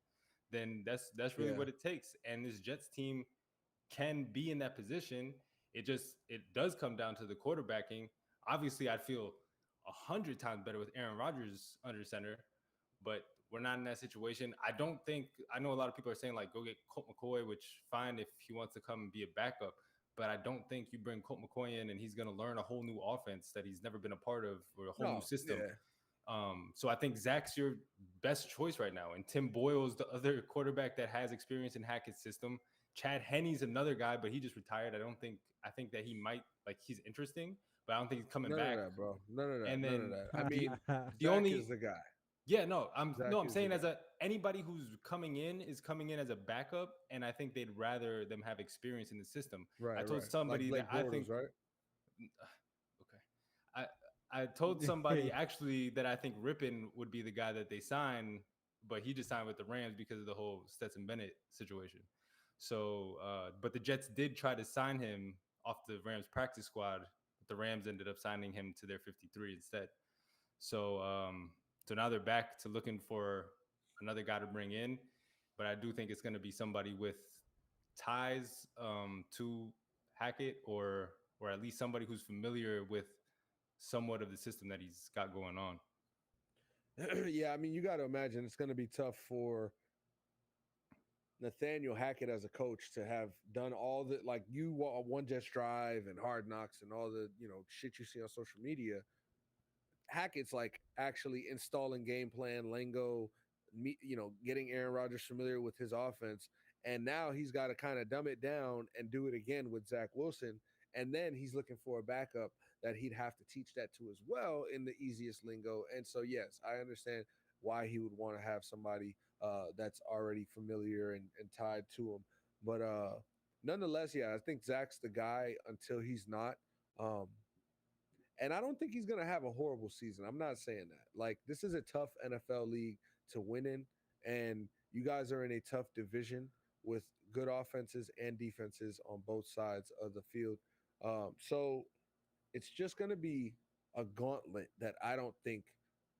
then that's really what it takes. And this Jets team can be in that position. It does come down to the quarterbacking. Obviously, I'd feel 100 times better with Aaron Rodgers under center, but we're not in that situation. I know a lot of people are saying like go get Colt McCoy, which fine if he wants to come and be a backup, but I don't think you bring Colt McCoy in and he's going to learn a whole new offense that he's never been a part of, or a whole new system. So I think Zach's your best choice right now, and Tim Boyle's the other quarterback that has experience in Hackett's system. Chad Henne's another guy, but he just retired. I think that he might, like, he's interesting, but I don't think he's coming back. None of that, bro. None of that. And then I mean, the Zach only is the guy. Yeah, no, I'm saying as anybody who's coming in is coming in as a backup, and I think they'd rather them have experience in the system. Right. I told somebody like that Bortles, I think right? Okay. I told somebody actually that I think Rippon would be the guy that they sign, but he just signed with the Rams because of the whole Stetson Bennett situation. So, but the Jets did try to sign him off the Rams practice squad the Rams ended up signing him to their 53 instead. So now they're back to looking for another guy to bring in, but I do think it's going to be somebody with ties to Hackett, or at least somebody who's familiar with somewhat of the system that he's got going on. Yeah, I mean, you got to imagine it's going to be tough for Nathaniel Hackett as a coach to have done all the like One Just Drive and Hard Knocks and all the shit you see on social media. Hackett's like actually installing game plan lingo, getting Aaron Rodgers familiar with his offense, and now he's got to kind of dumb it down and do it again with Zach Wilson, and then he's looking for a backup that he'd have to teach that to as well in the easiest lingo. And so, yes, I understand why he would want to have somebody that's already familiar and tied to him. But nonetheless, yeah, I think Zach's the guy until he's not. And I don't think he's going to have a horrible season. I'm not saying that. Like, this is a tough NFL league to win in, and you guys are in a tough division with good offenses and defenses on both sides of the field. So it's just going to be a gauntlet that I don't think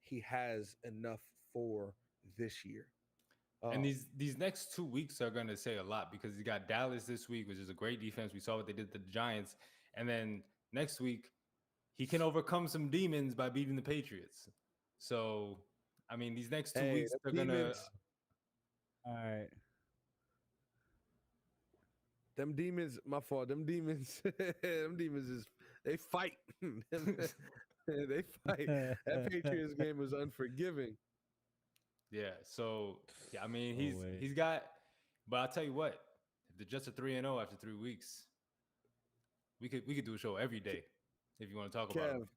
he has enough for this year. And these next 2 weeks are going to say a lot, because you got Dallas this week, which is a great defense. We saw what they did to the Giants. And then next week, he can overcome some demons by beating the Patriots. So, I mean, these next 2 weeks, they're going to... All right. Them demons, my fault. Them demons, they fight. They fight. That Patriots game was unforgiving. Yeah. So, yeah, I mean, he's got... But I'll tell you what, if the Jets are 3-0 after 3 weeks, we could do a show every day. If you want to talk about it.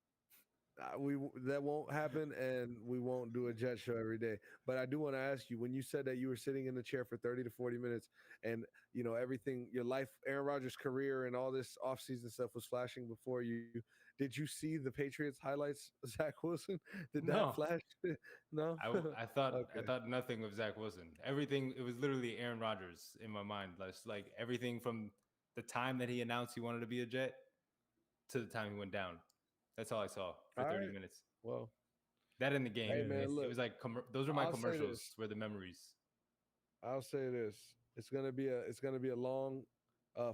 That won't happen, and we won't do a Jet show every day. But I do want to ask you, when you said that you were sitting in the chair for 30 to 40 minutes and, everything, your life, Aaron Rodgers' career and all this offseason stuff was flashing before you, did you see the Patriots highlights, Zach Wilson? Did that flash? No? I thought nothing of Zach Wilson. Everything, it was literally Aaron Rodgers in my mind. Like everything from the time that he announced he wanted to be a Jet to the time he went down. That's all I saw for 30 minutes. Well, that in the game. Hey man, look, it was like those are my commercials, were the memories. I'll say this: it's gonna be a long,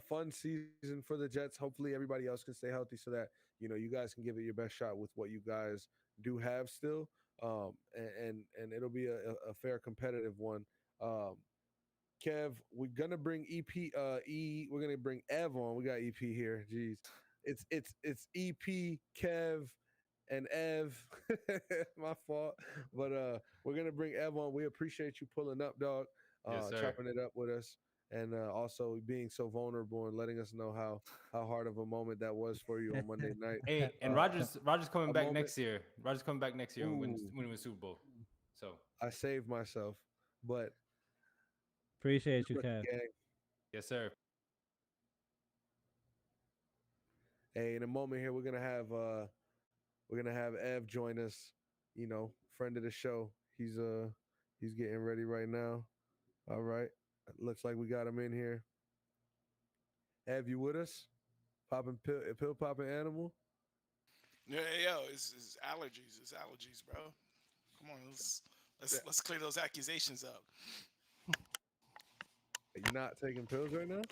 fun season for the Jets. Hopefully, everybody else can stay healthy so that you guys can give it your best shot with what you guys do have still, and it'll be a fair competitive one. Kev, we're gonna bring we're gonna bring Ev on. We got EP here. Jeez. It's EP, Kev, and Ev. My fault. But we're gonna bring Ev on. We appreciate you pulling up, dog. Yes, sir. Chopping it up with us. And also being so vulnerable and letting us know how hard of a moment that was for you on Monday night. Hey, and Rodgers coming back next year. Rodgers coming back next year and winning the Super Bowl. So I saved myself, but appreciate you, Kev. Yes, sir. Hey, in a moment here, we're gonna have Ev join us. Friend of the show. He's getting ready right now. All right, looks like we got him in here. Ev, you with us? Popping pill popping animal. Yeah, it's allergies. It's allergies, bro. Come on, let's clear those accusations up. You're not taking pills right now?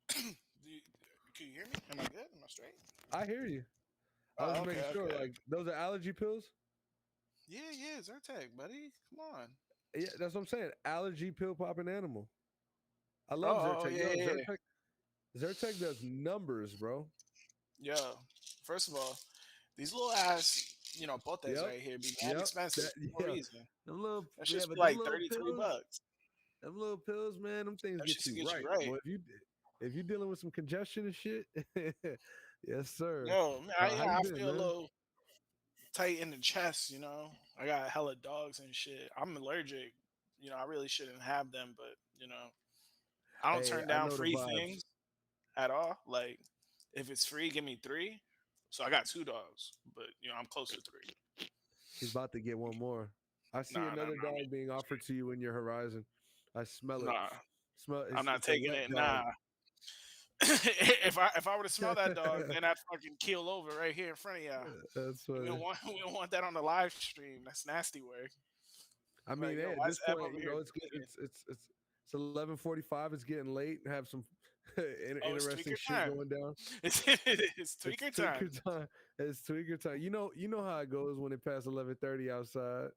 Can you hear me? Am I good? Am I straight? I hear you. I was making sure. Okay. Like, those are allergy pills? Yeah, Zyrtec, buddy. Come on. Yeah, that's what I'm saying. Allergy pill popping animal. I love Zyrtec. Yeah. Zyrtec does numbers, bro. Yo, first of all, these little ass, potes right here be mad expensive for no reason. That shit's like $33. Them little pills, man, them things get you right. Boy, if you're dealing with some congestion and shit, yes, sir. Yo, man, I feel a little tight in the chest, I got hella dogs and shit. I'm allergic. I really shouldn't have them, but I don't turn down free things at all. Like, if it's free, give me 3. So I got 2 dogs, but I'm close to 3. He's about to get one more. I see another dog being offered to you in your horizon. I smell it. I'm not taking it. Nah. if I were to smell that dog, then I'd fucking keel over right here in front of y'all. That's We funny. don't want we don't want that on the live stream. That's nasty work. I Like, mean, yo, hey, at why is this Ev point, over you here know, it's tweaking? it's 11:45. It's getting late. Have some Oh, it's interesting tweaker shit time. going down. It's tweaker time. Time. It's tweaker time. You know how it goes when it past 11:30 outside.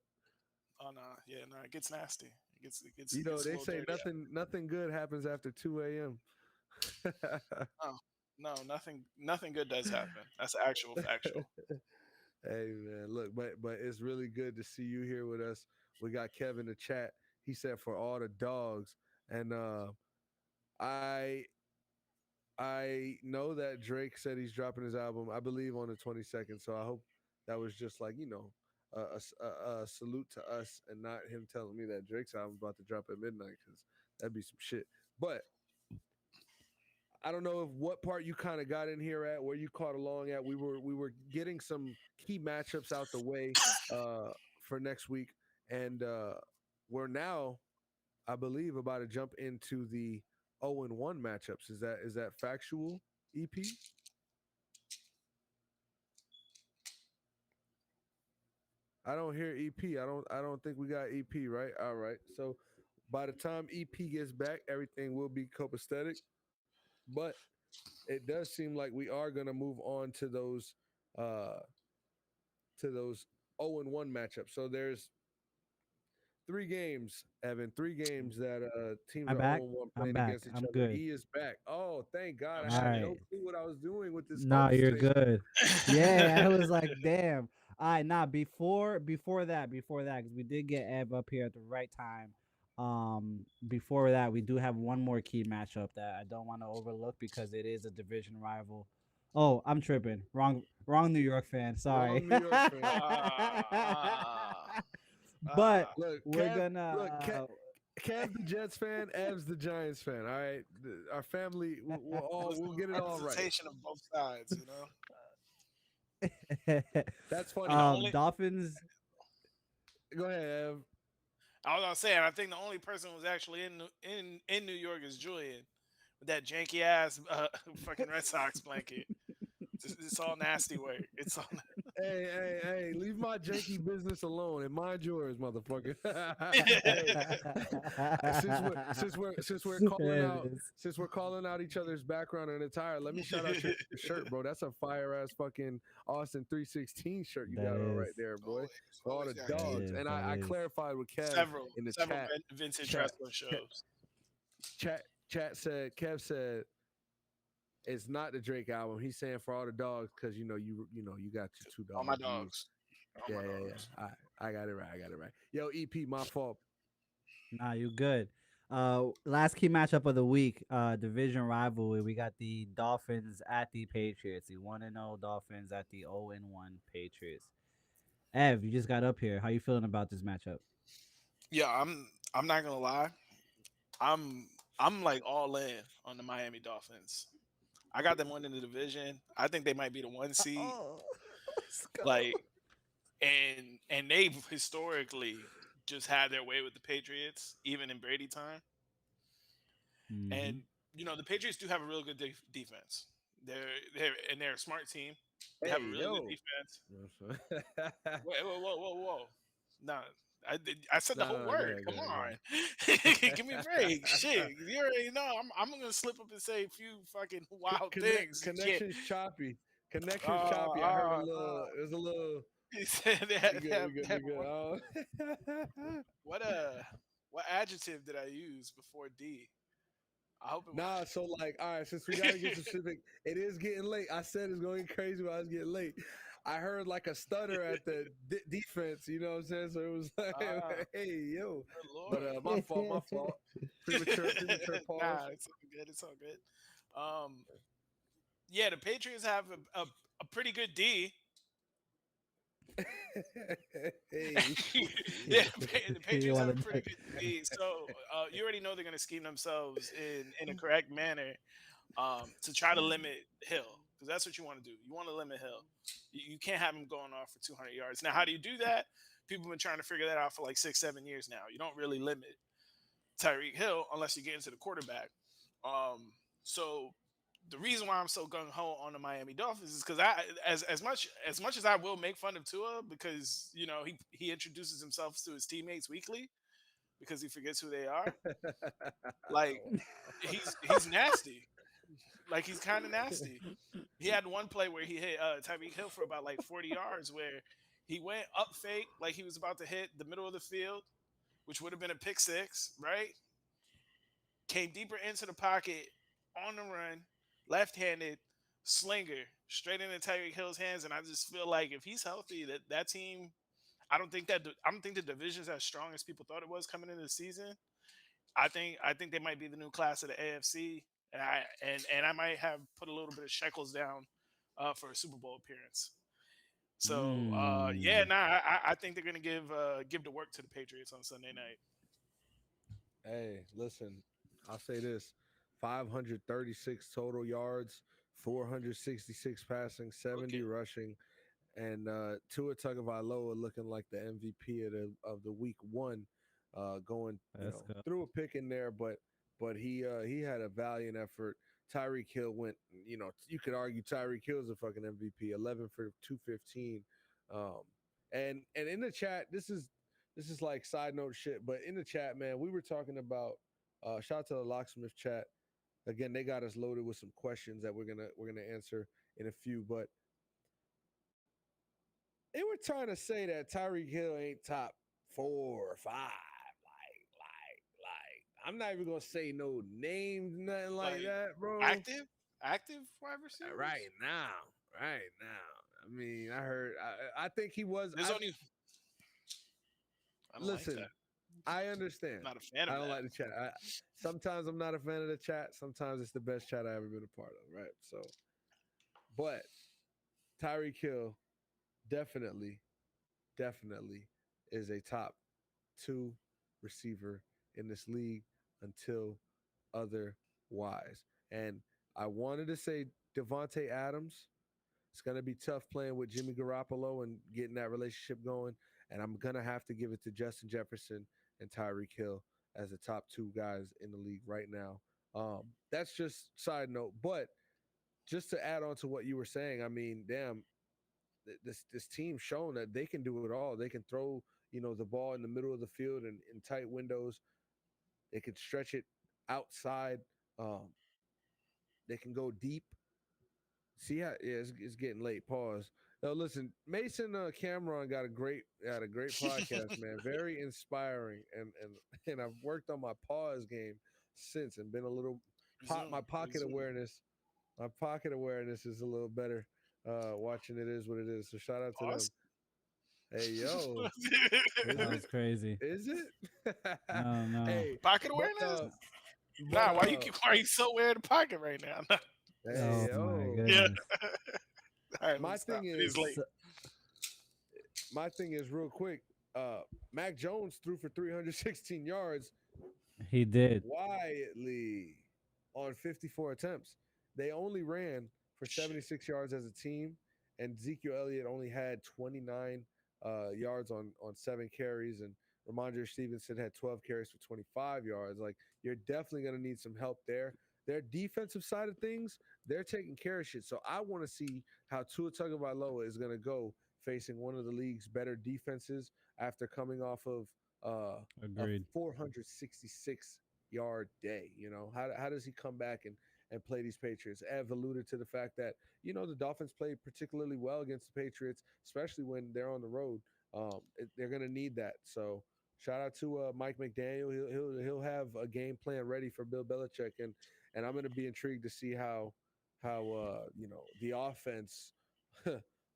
Oh no, yeah, no, it gets nasty. You It know gets a they little say dirty. nothing good happens after 2 a.m. No, no, nothing good does happen. That's actual factual. Hey man, look, but it's really good to see you here with us. We got Kevin in the chat. He said for all the dogs, and I I know that Drake said he's dropping his album, I believe, on the 22nd. So I hope that was just like, you know, a salute to us and not him telling me that Drake's album's about to drop at midnight, because that'd be some shit. But I don't know if what part you kind of got in here at, where you caught along at. We were getting some key matchups out the way for next week, and we're now, I believe, about to jump into the 0-1 matchups. Is that factual, EP? I don't hear EP. I don't think we got EP, right? All right. So by the time EP gets back, everything will be copacetic. But it does seem like we are gonna move on uh to those 0-1 matchups. So there's three games, Evan, three games that teams I'm are back. 0-1 I'm playing back. against each I'm other. good. He is back. Oh, thank God. Oh, I All had shit. no right. clue what I was doing with this Nah, host you're thing. good. Yeah, I was like, damn. All right, nah. Before that, because we did get Ev up here at the right time. Before that, we do have one more key matchup that I don't want to overlook because it is a division rival. Oh, I'm tripping. Wrong New York fan. Sorry. Wrong New York fan. Ah, But ah. Look, we're gonna. Kev the Jets fan, Ev's the Giants fan. All right, our family, we'll get it all right. Representation of both sides, you know. That's funny. And the only Dolphins. Go ahead, Ev. I was saying, I think the only person who's actually in New York is Julian with that janky ass fucking Red Sox blanket. It's all nasty work. It's all. Hey, leave my janky business alone and mind yours, motherfucker. Since we're calling out each other's background and attire, let me shout out your shirt, bro. That's a fire ass fucking Austin 316 shirt you got on right there, boy. For all the dogs. And I clarified with Kev in the several chat. vintage wrestling shows. Chat said, Kev said, it's not the Drake album. He's saying for all the dogs because you got your two dogs. All my dogs. Yeah. I got it right. Yo, EP, my fault. Nah, you good. Last key matchup of the week, division rivalry. We got the Dolphins at the Patriots. The 1-0 Dolphins at the 0-1 Patriots. Ev, you just got up here. How you feeling about this matchup? Yeah, I'm not gonna lie. I'm like all in on the Miami Dolphins. I got them winning the division. I think they might be the 1 seed. Like, and they've historically just had their way with the Patriots, even in Brady time. Mm-hmm. And the Patriots do have a real good defense. They're a smart team. They have a really good defense. Whoa! Nah, I said the whole word. Come on, give me a break. Shit, you already know. I'm gonna slip up and say a few fucking wild things. Connection's choppy. I heard a little. It was a little. He said what adjective did I use before D? I hope it was. So like, all right, since we gotta get specific, it is getting late. I said it's going crazy when I was getting late. I heard like a stutter at the defense, you know what I'm saying? So it was like, hey, yo. But my fault. Premature pause. Nah, it's all good. Yeah, the Patriots have a pretty good D. Yeah, the Patriots have a pretty good D. So you already know they're going to scheme themselves in a correct manner to try to limit Hill, because that's what you want to do. You want to limit Hill. You can't have him going off for 200 yards. Now, how do you do that? People have been trying to figure that out for like 6-7 years now. You don't really limit Tyreek Hill unless you get into the quarterback. So the reason why I'm so gung ho on the Miami Dolphins is because as much as I will make fun of Tua because he introduces himself to his teammates weekly because he forgets who they are. Like he's nasty. Like he's kind of nasty. He had one play where he hit Tyreek Hill for about like 40 yards, where he went up fake like he was about to hit the middle of the field, which would have been a pick six, right? Came deeper into the pocket on the run, left-handed slinger straight into Tyreek Hill's hands, and I just feel like if he's healthy, that team. I don't think the division's as strong as people thought it was coming into the season. I think they might be the new class of the AFC, and I might have put a little bit of shekels down for a Super Bowl appearance. So yeah, Mm. I think they're gonna give the work to the Patriots on Sunday night. Hey, listen, I'll say this: 536 total yards, 466 passing, 70 Okay. rushing, and Tua Tagovailoa looking like the MVP of the week one, going Let's go. threw a pick in there, but he had a valiant effort. Tyreek Hill went, you could argue Tyreek Hill is a fucking MVP, 11 for 215, um, and in the chat, this is like side note shit, but in the chat, man, we were talking about shout out to the locksmith chat. Again, they got us loaded with some questions that we're gonna answer in a few, but they were trying to say that Tyreek Hill ain't top 4 or 5. I'm not even gonna say no names, nothing like Like that, bro. active wide Right receivers. now, right now. I mean, I heard. I think he was. There's only I don't like that. Listen. I understand. Not a fan I of don't that. like the chat. Sometimes I'm not a fan of the chat. Sometimes it's the best chat I ever been a part of. Right. So, but Tyreek Hill definitely, definitely is a top two receiver in this league until otherwise. And I wanted to say Devontae Adams. It's going to be tough playing with Jimmy Garoppolo and getting that relationship going. And I'm going to have to give it to Justin Jefferson and Tyreek Hill as the top two guys in the league right now. That's just side note. But just to add on to what you were saying, I mean, damn, this team shown that they can do it all. They can throw, the ball in the middle of the field and in tight windows. They can stretch it outside. Um, they can go deep. See how it's getting late. Pause. Now listen, Mason Cameron got a great podcast, man. Very inspiring, and I've worked on my pause game since, and been a little my Resume. pocket Resume. awareness. My pocket awareness is a little better. Watching it is what it is. So shout out to them. Pause. Hey yo, is That it? was crazy. Is it? No, no. Hey, Pocket but awareness? but Nah, why are you so aware of the pocket right now? hey Oh my yo, Yeah. goodness. All right, let me my stop. thing It is late. is my thing is real quick. Mac Jones threw for 316 yards He did. quietly on 54 attempts. They only ran for Shit. 76 yards as a team, and Ezekiel Elliott only had 29 yards on 7 carries, and Ramondre Stevenson had 12 carries for 25 yards. Like, you're definitely going to need some help there. Their defensive side of things, they're taking care of shit. So I want to see how Tua Tagovailoa is going to go facing one of the league's better defenses after coming off of a Agreed. 466-yard day. How does he come back and play these Patriots? Ev alluded to the fact that the Dolphins played particularly well against the Patriots, especially when they're on the road. They're going to need that. So shout out to Mike McDaniel. He'll have a game plan ready for Bill Belichick, and I'm going to be intrigued to see how the offense.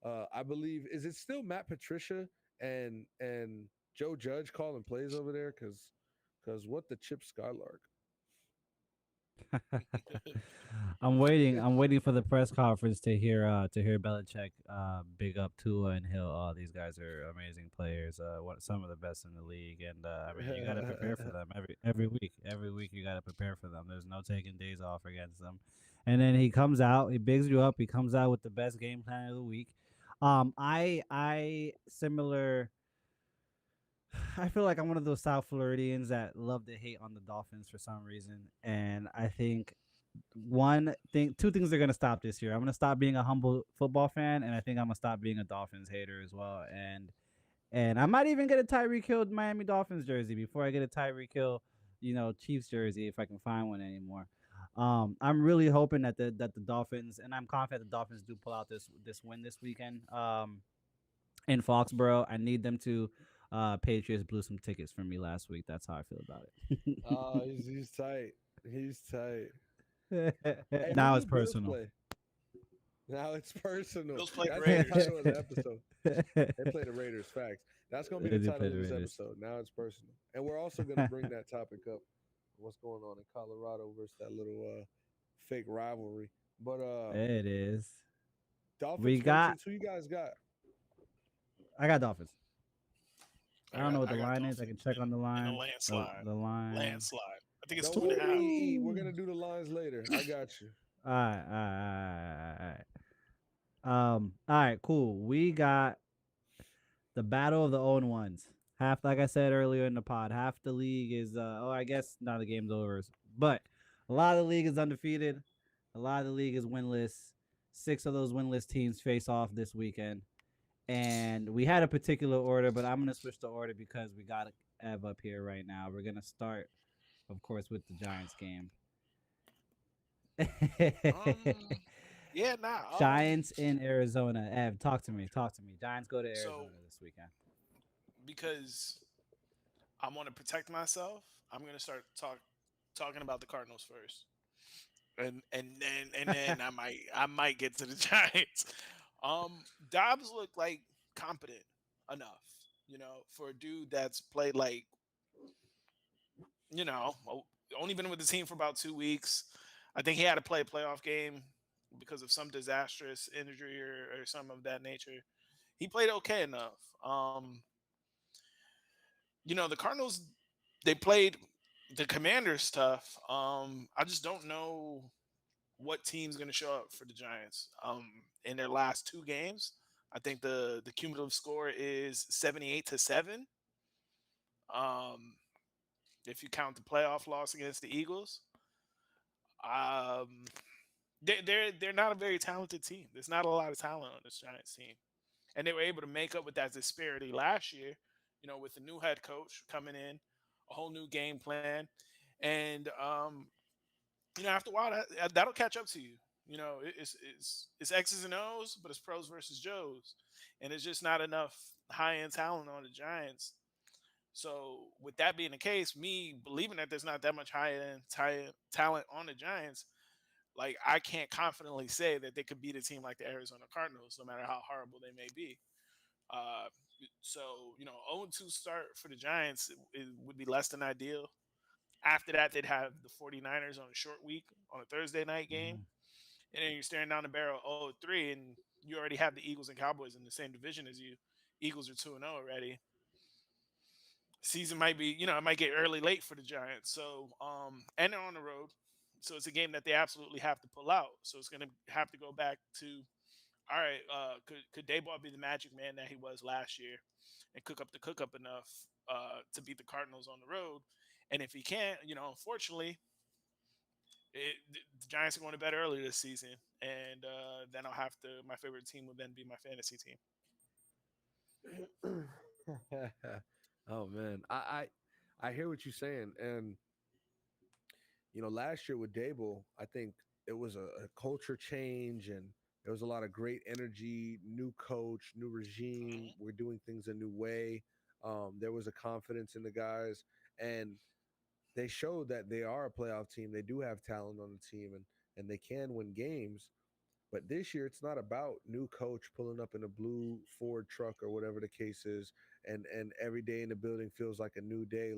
I believe, is it still Matt Patricia and Joe Judge calling plays over there? Because what the Chip Skylark? I'm waiting. I'm waiting for the press conference to hear Belichick big up Tua and Hill. Oh, these guys are amazing players. Some of the best in the league, and I mean, you got to prepare for them every week. Every week you got to prepare for them. There's no taking days off against them. And then he comes out, he bigs you up. He comes out with the best game plan of the week. I similar. I feel like I'm one of those South Floridians that love to hate on the Dolphins for some reason, and I think Two things are gonna stop this year. I'm gonna stop being a humble football fan, and I think I'm gonna stop being a Dolphins hater as well. And I might even get a Tyreek Hill Miami Dolphins jersey before I get a Tyreek Hill, Chiefs jersey if I can find one anymore. I'm really hoping that the Dolphins, and I'm confident the Dolphins do pull out this win this weekend. In Foxborough, I need them to. Patriots blew some tickets for me last week. That's how I feel about Oh, he's tight. He's tight. it. Hey, Now who it's did Bills personal. play? Now it's personal. Bills play That's the the Raiders. title of the episode. They play the Raiders. Facts. That's gonna be They the do title play of the this Raiders. episode. Now it's personal, and we're also gonna bring that topic up. What's going on in Colorado versus that little fake rivalry? But It is. Dolphins We got. Patriots. Who you guys got? I got Dolphins. I I don't got know what I the got line is. I can Dolphins check on the in a line. landslide. The line. Landslide. I think it's Don't two and a half. worry, we're gonna do the lines later. I got you. All right. All right, cool. We got the battle of the 0-1s. Half, like I said earlier in the pod, half the league is. I guess now the game's over, but a lot of the league is undefeated. A lot of the league is winless. 6 of those winless teams face off this weekend. And we had a particular order, but I'm gonna switch the order because we got Ev up here right now. We're gonna start, of course, with the Giants game. Yeah, nah. Giants in Arizona. Ev, talk to me. Giants go to So Arizona this weekend. because I want to protect myself, I'm gonna start talking about the Cardinals first, and then I might get to the Giants. Dobbs looked like competent enough, for a dude that's played like, only been with the team for about 2 weeks. I think he had to play a playoff game because of some disastrous injury or some of that nature. He played okay enough. The Cardinals, they played the Commanders tough. I just don't know what team's going to show up for the Giants. In their last 2 games, I think the cumulative score is 78-7. Um, if you count the playoff loss against the Eagles, um, they're not a very talented team. There's not a lot of talent on this Giants team, and they were able to make up with that disparity last year. With the new head coach coming in, a whole new game plan, and after a while that'll catch up to you. It's X's and O's, but it's pros versus Joes, and it's just not enough high end talent on the Giants. So with that being the case, me believing that there's not that much high end talent on the Giants, like I can't confidently say that they could beat a team like the Arizona Cardinals, no matter how horrible they may be. Uh, so 0-2 start for the Giants it would be less than ideal. After that, they'd have the 49ers on a short week on a Thursday night game. Mhm. And then you're staring down the barrel 0-3, and you already have the Eagles and Cowboys in the same division as you. Eagles are 2-0 already. Season might be, it might get early late for the Giants. So, and they're on the road. So it's a game that they absolutely have to pull out. So it's going to have to go back to, all right, could Dayball be the magic man that he was last year and cook up enough to beat the Cardinals on the road? And if he can't, unfortunately, the Giants are going to bed early this season, and then I'll have to. My favorite team will then be my fantasy team. Oh man, I hear what you're saying, and last year with Dable, I think it was a culture change, and there was a lot of great energy, new coach, new regime. We're doing things a new way. There was a confidence in the guys, and they showed that they are a playoff team. They do have talent on the team, and they can win games. But this year, it's not about new coach pulling up in a blue Ford truck or whatever the case is, and every day in the building feels like a new day.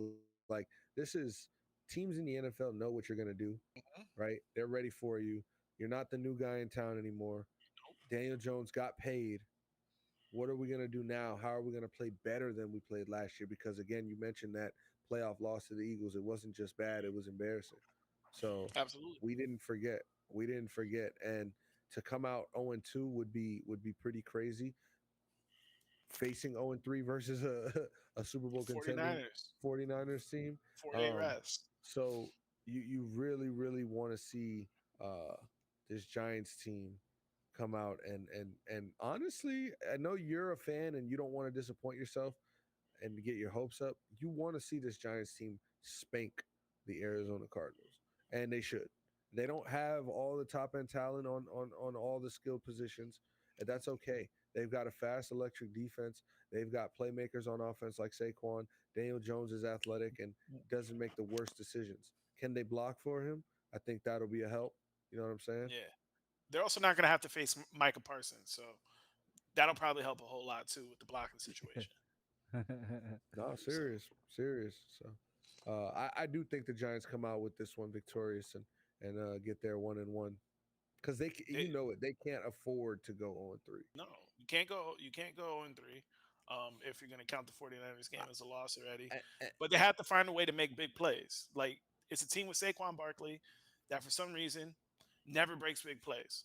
Like this is teams in the NFL know what you're gonna do, right? They're ready for you. You're not the new guy in town anymore. Daniel Jones got paid. What are we going to do now? How are we going to play better than we played last year? Because again, you mentioned that playoff loss to the Eagles. It wasn't just bad, it was embarrassing. So Absolutely. we didn't forget. We didn't forget. And to come out 0-2 would be pretty crazy. Facing 0-3 versus a Super Bowl contending 49ers, 49ers team. 4-day rest. So you really, really want to see uh, this Giants team come out and honestly, I know you're a fan and you don't want to disappoint yourself and to get your hopes up. You want to see this Giants team spank the Arizona Cardinals, and they should. They don't have all the top end talent on all the skilled positions, and that's okay. They've got a fast, electric defense. They've got playmakers on offense like Saquon. Daniel Jones is athletic and doesn't make the worst decisions. Can they block for him? I think that'll be a help. You know what I'm saying? Yeah. They're also not going to have to face Micah Parsons, so that'll probably help a whole lot too with the blocking situation. No, serious, serious. So, I do think the Giants come out with this one victorious and get their 1-1 because you know it, they can't afford to go 0-3. No, you can't go. You can't go 0-3 if you're going to count the 49ers game as a loss already. But they have to find a way to make big plays. Like it's a team with Saquon Barkley that for some reason never breaks big plays.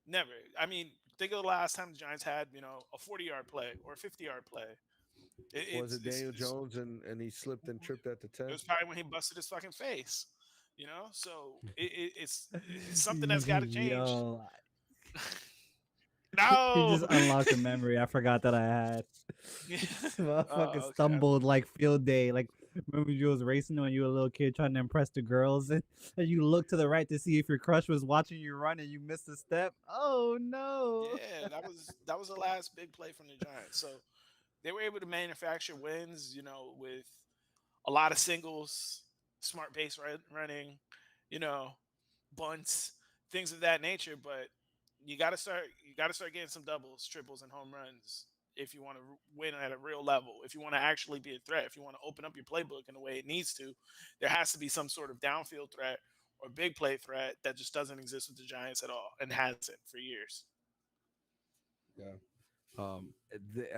Never. I mean, think of the last time the Giants had a 40-yard play or a 50-yard play. Was it Daniel Jones and he slipped and tripped at the 10? It was probably when he busted his fucking face. So it's something that's got to change. Yo, No, he just unlocked a memory I forgot that I had. Motherfucker stumbled like field day. Like remember you was racing when you were a little kid trying to impress the girls, and you looked to the right to see if your crush was watching you run, and you missed a step. Oh no! Yeah, that was the last big play from the Giants. So they were able to manufacture wins, with a lot of singles, smart base running, bunts, things of that nature. But you got to start getting some doubles, triples, and home runs if you want to win at a real level. If you want to actually be a threat, if you want to open up your playbook in the way it needs to, there has to be some sort of downfield threat or big play threat that just doesn't exist with the Giants at all and hasn't for years. Yeah.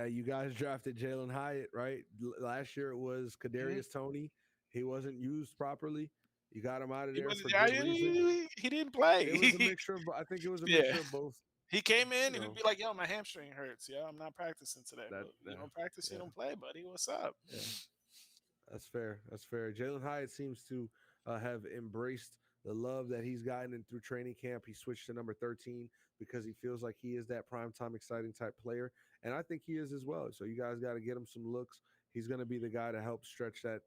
You guys drafted Jalen Hyatt, right? Last year it was Kadarius Toney. He wasn't used properly. You got him out of there for good reason. He didn't play. It was a mixture of. I think it was a mixture of both. He came in and would be like, "Yo, my hamstring hurts. Yeah, I'm not practicing today. You don't practice, you don't play, buddy. What's up?" Yeah. That's fair. That's fair. Jalen Hyatt seems to have embraced the love that he's gotten in through training camp. He switched to number 13 because he feels like he is that primetime exciting type player. And I think he is as well. So you guys got to get him some looks. He's going to be the guy to help stretch that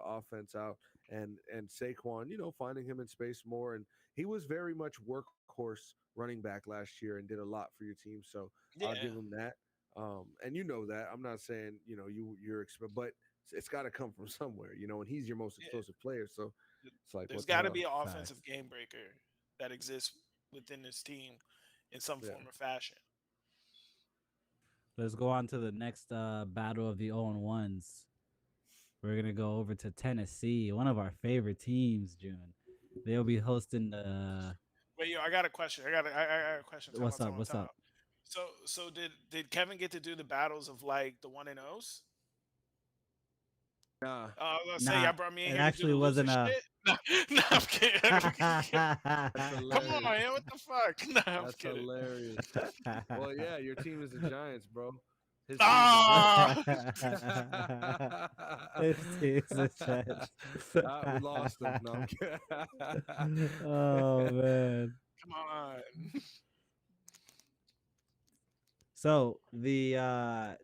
offense out. And Saquon, finding him in space more. And he was very much workhorse running back last year and did a lot for your team. So I'll give him that. And you know that. I'm not saying, you're but it's got to come from somewhere, and he's your most explosive player. So it's like there's got to be an offensive game breaker that exists within this team in some form or fashion. Let's go on to the next battle of the 0-1s. We're gonna go over to Tennessee, one of our favorite teams. June, they'll be hosting the. Wait, I got a question. I got a question. What's up? So did Kevin get to do the battles of like the 1-0s? Nah. I was gonna say y'all brought me in it here. Actually wasn't a. No, I'm kidding. Come on, man. What the fuck? No, I'm That's kidding. Hilarious. Well, yeah, your team is the Giants, bro. We lost them. No, I'm kidding. Oh man. Come on. So the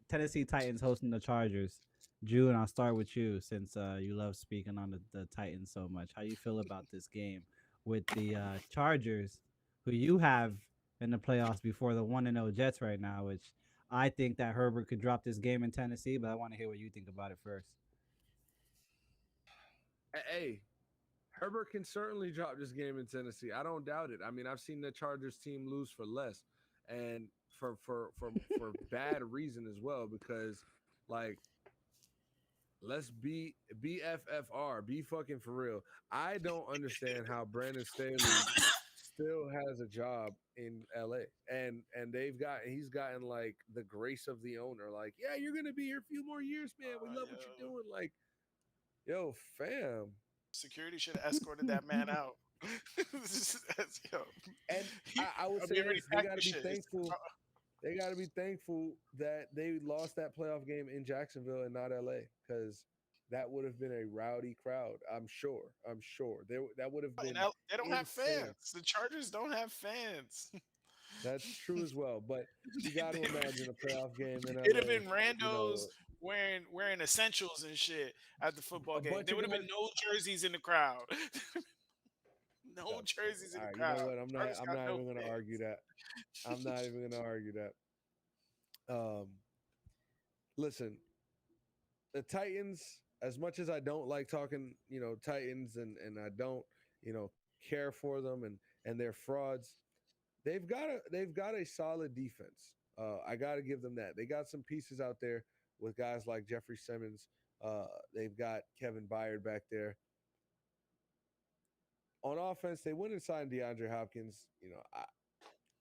Tennessee Titans hosting the Chargers. June, I'll start with you since you love speaking on the Titans so much. How you feel about this game with the Chargers, who you have in the playoffs before the 1-0 Jets right now, which I think that Herbert could drop this game in Tennessee, but I want to hear what you think about it first. Hey, Herbert can certainly drop this game in Tennessee. I don't doubt it. I mean, I've seen the Chargers team lose for less and for bad reason as well, because like, let's be BFFR, be fucking for real. I don't understand how Brandon Staley still has a job in LA, and he's gotten like the grace of the owner. Like, yeah, you're gonna be here a few more years, man. We love what you're doing. Like, yo, fam. Security should have escorted that man out. And I would say they gotta be thankful. They got to be thankful that they lost that playoff game in Jacksonville and not LA, because that would have been a rowdy crowd. I'm sure. I'm sure. That would have And been they don't have insane. fans. The Chargers don't have fans. That's true as well. But you got to imagine a playoff game in It'd have LA. been You randos know, wearing essentials and shit at the football a game. bunch There of would have guys. been no jerseys in the crowd. No That's funny. jerseys in All the right, you know crowd. what? Chargers I'm got not no even gonna argue fans. that. I'm not even gonna argue that. Listen, the Titans, as much as I don't like talking, Titans and I don't, care for them and they're frauds, they've got a solid defense. I got to give them that. They got some pieces out there with guys like Jeffrey Simmons. They've got Kevin Byard back there. On offense, they went and signed DeAndre Hopkins.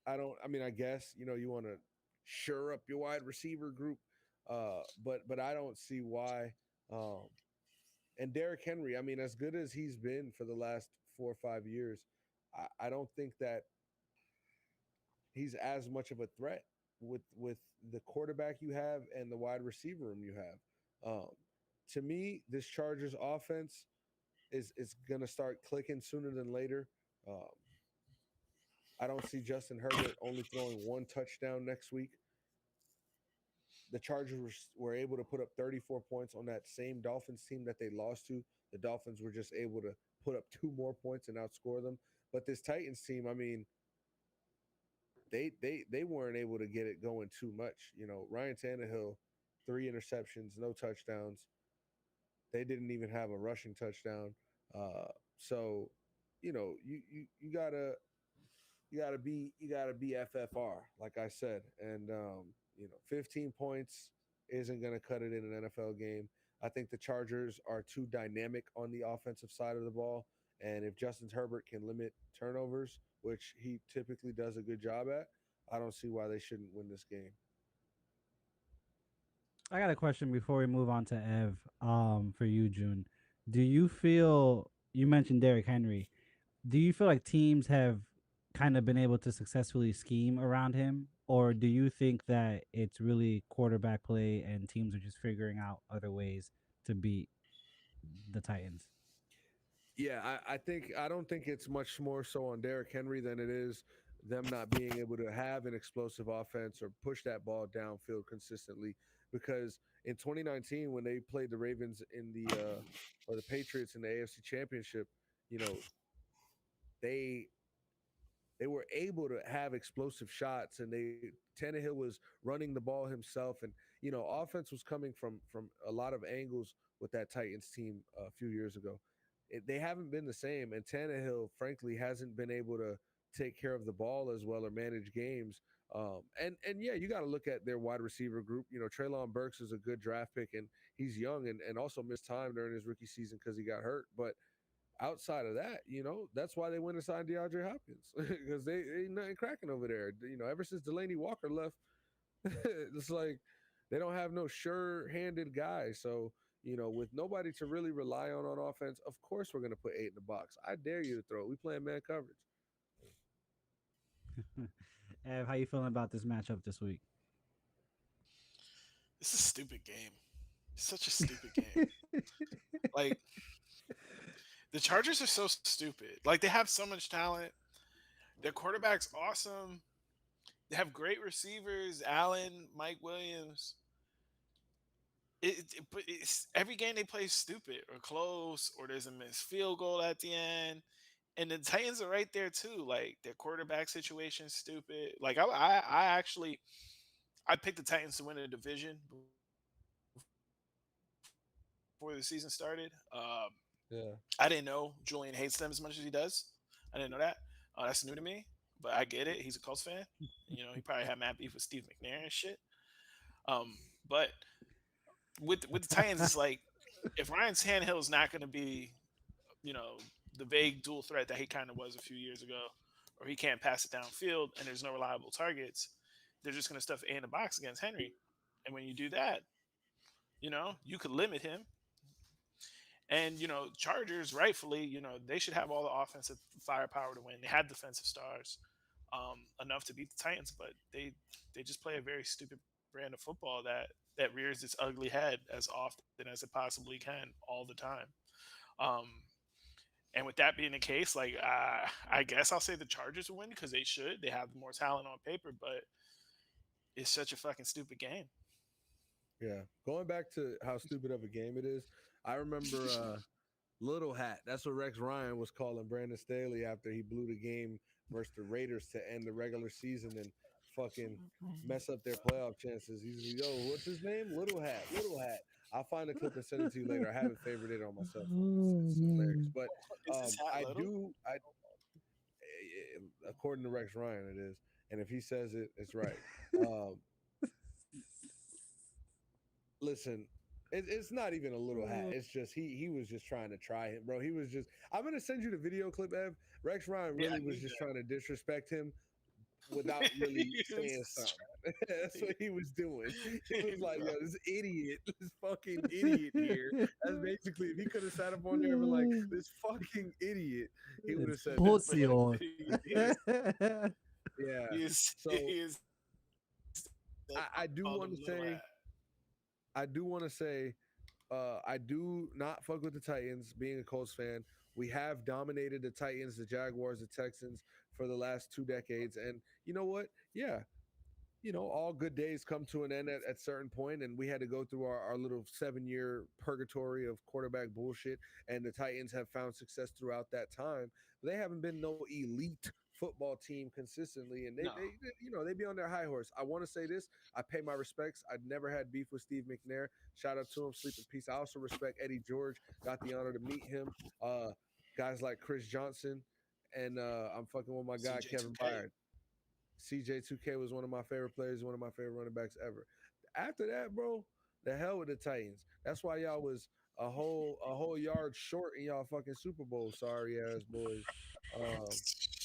I don't. I mean, I guess you want to shore up your wide receiver group, but I don't see why. Um, and Derrick Henry, I mean, as good as he's been for the last 4 or 5 years, I don't think that he's as much of a threat with the quarterback you have and the wide receiver room you have. To me, this Chargers offense is gonna start clicking sooner than later. Um, I don't see Justin Herbert only throwing one touchdown next week. The Chargers were able to put up 34 points on that same Dolphins team that they lost to. The Dolphins were just able to put up two more points and outscore them. But this Titans team, I mean, they weren't able to get it going too much. Ryan Tannehill, 3 interceptions, no touchdowns. They didn't even have a rushing touchdown. So, you gotta be FFR, like I said, and 15 points isn't gonna cut it in an NFL game. I think the Chargers are too dynamic on the offensive side of the ball, and if Justin Herbert can limit turnovers, which he typically does a good job at, I don't see why they shouldn't win this game. I got a question before we move on to Ev. For you, June, do you feel you mentioned Derrick Henry? Do you feel like teams have kind of been able to successfully scheme around him, or do you think that it's really quarterback play and teams are just figuring out other ways to beat the Titans? Yeah, I don't think it's much more so on Derrick Henry than it is them not being able to have an explosive offense or push that ball downfield consistently. Because in 2019, when they played the Ravens in the or the Patriots in the AFC Championship, you know they they were able to have explosive shots, and Tannehill was running the ball himself, and offense was coming from a lot of angles with that Titans team a few years ago. They haven't been the same, and Tannehill, frankly, hasn't been able to take care of the ball as well or manage games. And yeah, you got to look at their wide receiver group. Treylon Burks is a good draft pick, and he's young and also missed time during his rookie season because he got hurt, but outside of that, that's why they went and signed DeAndre Hopkins because they ain't nothing cracking over there. Ever since Delaney Walker left, it's like they don't have no sure-handed guy. So, with nobody to really rely on offense, of course we're going to put 8 in the box. I dare you to throw it. We playing man coverage. Ev, how you feeling about this matchup this week? It's a stupid game. It's such a stupid game. Like the Chargers are so stupid. Like they have so much talent. Their quarterback's awesome. They have great receivers, Allen, Mike Williams. But it's every game they play is stupid or close, or there's a missed field goal at the end. And the Titans are right there too. Like their quarterback situation is stupid. Like I actually I picked the Titans to win a division before the season started. Yeah. I didn't know Julian hates them as much as he does. I didn't know that. That's new to me, but I get it. He's a Colts fan. He probably had mad beef with Steve McNair and shit. But with the Titans, it's like if Ryan Tannehill is not going to be, you know, the vague dual threat that he kind of was a few years ago, or he can't pass it downfield, and there's no reliable targets, they're just going to stuff A in the box against Henry. And when you do that, you could limit him. And Chargers rightfully, they should have all the offensive firepower to win. They had defensive stars enough to beat the Titans, but they just play a very stupid brand of football that that rears its ugly head as often as it possibly can all the time. Um, and with that being the case, like I guess I'll say the Chargers will win because they should. They have more talent on paper, but it's such a fucking stupid game. Yeah. Going back to how stupid of a game it is, I remember Little Hat. That's what Rex Ryan was calling Brandon Staley after he blew the game versus the Raiders to end the regular season and fucking mess up their playoff chances. He's yo, what's his name? Little Hat. Little Hat. I'll find a clip and send it to you later. I have it favorited on my cell phone. It's hilarious. But Is this hat I little? do. I according to Rex Ryan, it is, and if he says it, it's right. Um, listen, it's not even a little hat. It's just he was just trying to try him, bro. He was just. I'm gonna send you the video clip, Ev. Rex Ryan Yeah, really I was need just that. trying to disrespect him without really saying It's- something. That's what he was doing. He was like, bro. "Yo, this idiot, this fucking idiot here." That's basically if he could have sat up on there and been like, "This fucking idiot," he would have It's said that. But But Porcio. yeah, he so is I do called want him to little say, hat. I do not fuck with the Titans. Being a Colts fan, we have dominated the Titans, the Jaguars, the Texans for the last 2 decades, and you know what? Yeah, all good days come to an end at certain point, and we had to go through our little 7 year purgatory of quarterback bullshit. And the Titans have found success throughout that time. But they haven't been no elite football team consistently, and No. they be on their high horse. I want to say this: I pay my respects. I never had beef with Steve McNair. Shout out to him, sleep in peace. I also respect Eddie George. Got the honor to meet him. Guys like Chris Johnson, and I'm fucking with my guy Kevin CJ2K. Byard. CJ2K was one of my favorite players, one of my favorite running backs ever. After that, bro, the hell with the Titans. That's why y'all was a whole yard short in y'all fucking Super Bowl. Sorry ass boys. Um,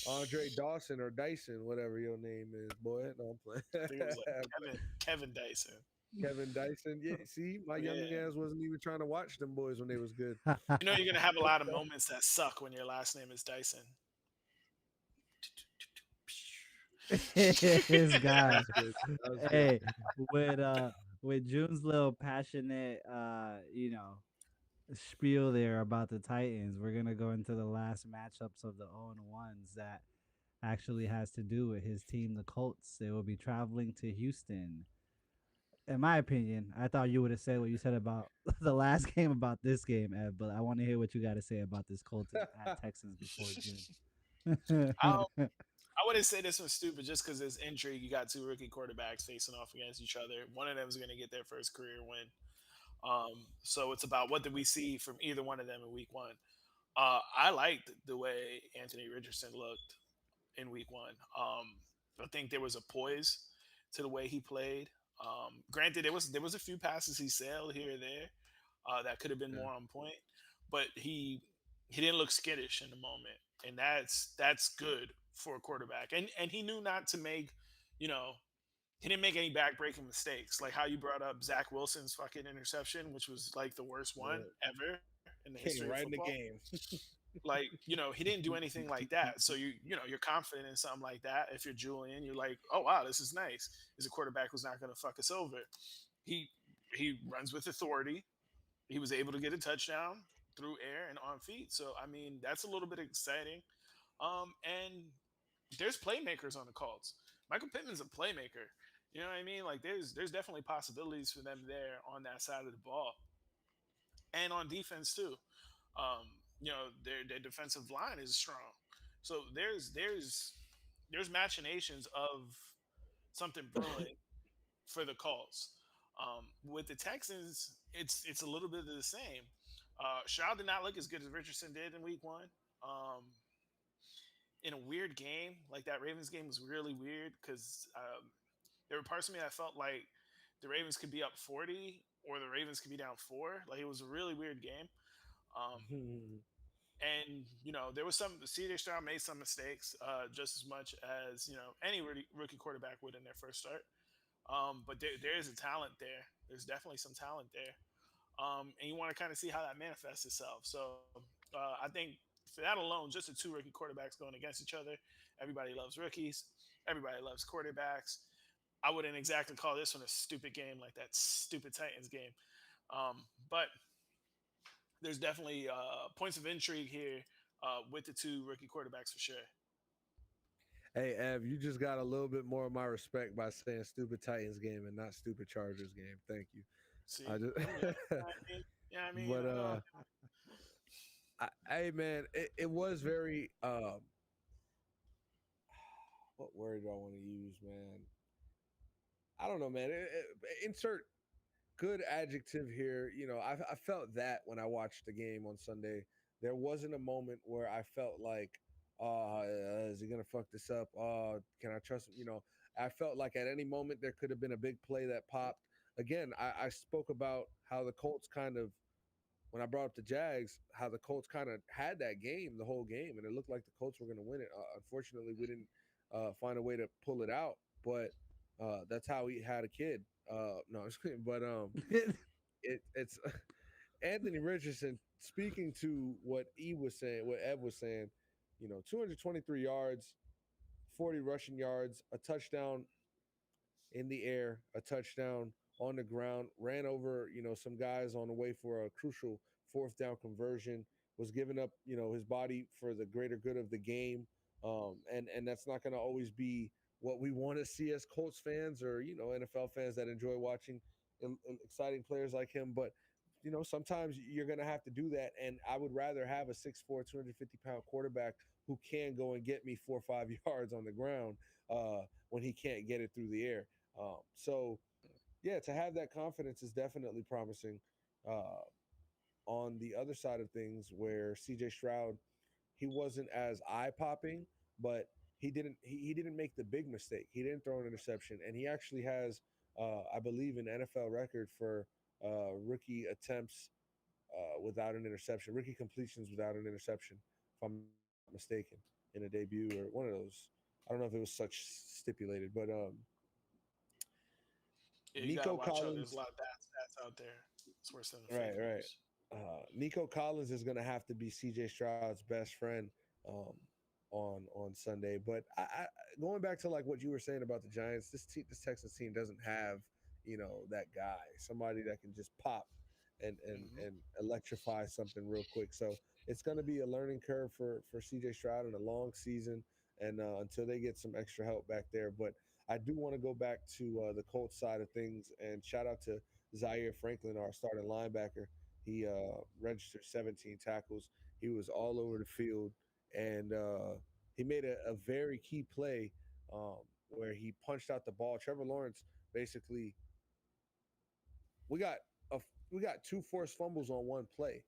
Andre Dawson or Dyson, whatever your name is, boy. No, I'm I think it was like playing. Kevin Dyson. Kevin Dyson. Yeah, see, my young Yeah. ass wasn't even trying to watch them boys when they was good. You know you're gonna have a lot of moments that suck when your last name is Dyson. This That guy. was good. That was good. Hey, with June's little passionate spiel there about the Titans, we're gonna go into the last matchups of the 0-1s that actually has to do with his team, the Colts. They will be traveling to Houston. In my opinion, I thought you would have said what you said about the last game about this game, Ed, but I want to hear what you got to say about this Colts at Texans before June. Um, I wouldn't say this was stupid just because there's intrigue. You got two rookie quarterbacks facing off against each other. One of them is going to get their first career win. So it's about what did we see from either one of them in week one. I liked the way Anthony Richardson looked in week one. I think there was a poise to the way he played. Granted, there was a few passes he sailed here or there that could have been Yeah. more on point, but he didn't look skittish in the moment, and that's good for a quarterback. And he knew not to make, you know, he didn't make any backbreaking mistakes, like how you brought up Zach Wilson's fucking interception, which was like the worst one Yeah. ever in the Came history of right in the football. game. Like, he didn't do anything like that. So you're confident in something like that. If you're Julian, you're like, oh wow, this is nice. He's a quarterback who's not going to fuck us over. He he runs with authority. He was able to get a touchdown through air and on feet. So I mean, that's a little bit exciting. And there's playmakers on the Colts. Michael Pittman's a playmaker. You know what I mean? Like there's definitely possibilities for them there on that side of the ball and on defense too. Their defensive line is strong. So there's machinations of something brewing for the Colts. With the Texans, it's a little bit of the same. Stroud did not look as good as Richardson did in Week One. Um, in a weird game, like that Ravens game was really weird because there were parts of me that felt like the Ravens could be up 40 or the Ravens could be down 4. Like it was a really weird game. Um, and there was some CJ Stroud made some mistakes, just as much as any rookie quarterback would in their first start. But there is a talent there. There's definitely some talent there, and you want to kind of see how that manifests itself. So I think for that alone, just the two rookie quarterbacks going against each other, everybody loves rookies. Everybody loves quarterbacks. I wouldn't exactly call this one a stupid game like that stupid Titans game. But there's definitely points of intrigue here with the two rookie quarterbacks for sure. Hey, Ev, you just got a little bit more of my respect by saying stupid Titans game and not stupid Chargers game. Thank you. I See, just, them guys, you know what I mean? Yeah, I mean, but hey man, it was very what word do I want to use, man? I don't know, man. Insert good adjective here. You know, I felt that when I watched the game on Sunday. There wasn't a moment where I felt like, is he gonna fuck this up? Can I trust him? You know, I felt like at any moment there could have been a big play that popped. Again, I spoke about how the Colts kind of, when I brought up the Jags, how the Colts kind of had that game the whole game, and it looked like the Colts were going to win it. Unfortunately, we didn't find a way to pull it out, but that's how he had a kid. No, I'm just kidding. But it's Anthony Richardson speaking to what E was saying, what Ed was saying. You know, 223 yards, 40 rushing yards, a touchdown in the air, a touchdown on the ground, ran over, you know, some guys on the way for a crucial fourth down conversion, was giving up, you know, his body for the greater good of the game. And that's not going to always be what we want to see as Colts fans or, you know, NFL fans that enjoy watching exciting players like him. But, you know, sometimes you're going to have to do that. And I would rather have a 6'4", 250-pound quarterback who can go and get me 4 or 5 yards on the ground when he can't get it through the air. So, yeah, to have that confidence is definitely promising. Uh, on the other side of things, where CJ Stroud, he wasn't as eye popping, but he didn't make the big mistake. He didn't throw an interception, and he actually has, I believe, an NFL record for rookie attempts without an interception, rookie completions without an interception, if I'm not mistaken, in a debut or one of those. I don't know if it was such stipulated, but Yeah, you gotta Nico watch out. There's a Collins, lot of bad stats out there. It's worse than the right, fake right. news. Nico Collins is going to have to be CJ Stroud's best friend um, on Sunday. But going back to like what you were saying about the Giants, this Texans team doesn't have, you know, that guy, somebody that can just pop Hmm. and electrify something real quick. So it's going to be a learning curve for CJ Stroud and a long season, and until they get some extra help back there. But I do want to go back to the Colts side of things and shout out to Zaire Franklin, our starting linebacker. He registered 17 tackles. He was all over the field, and he made a very key play where he punched out the ball. Trevor Lawrence basically, we got a we got two forced fumbles on one play,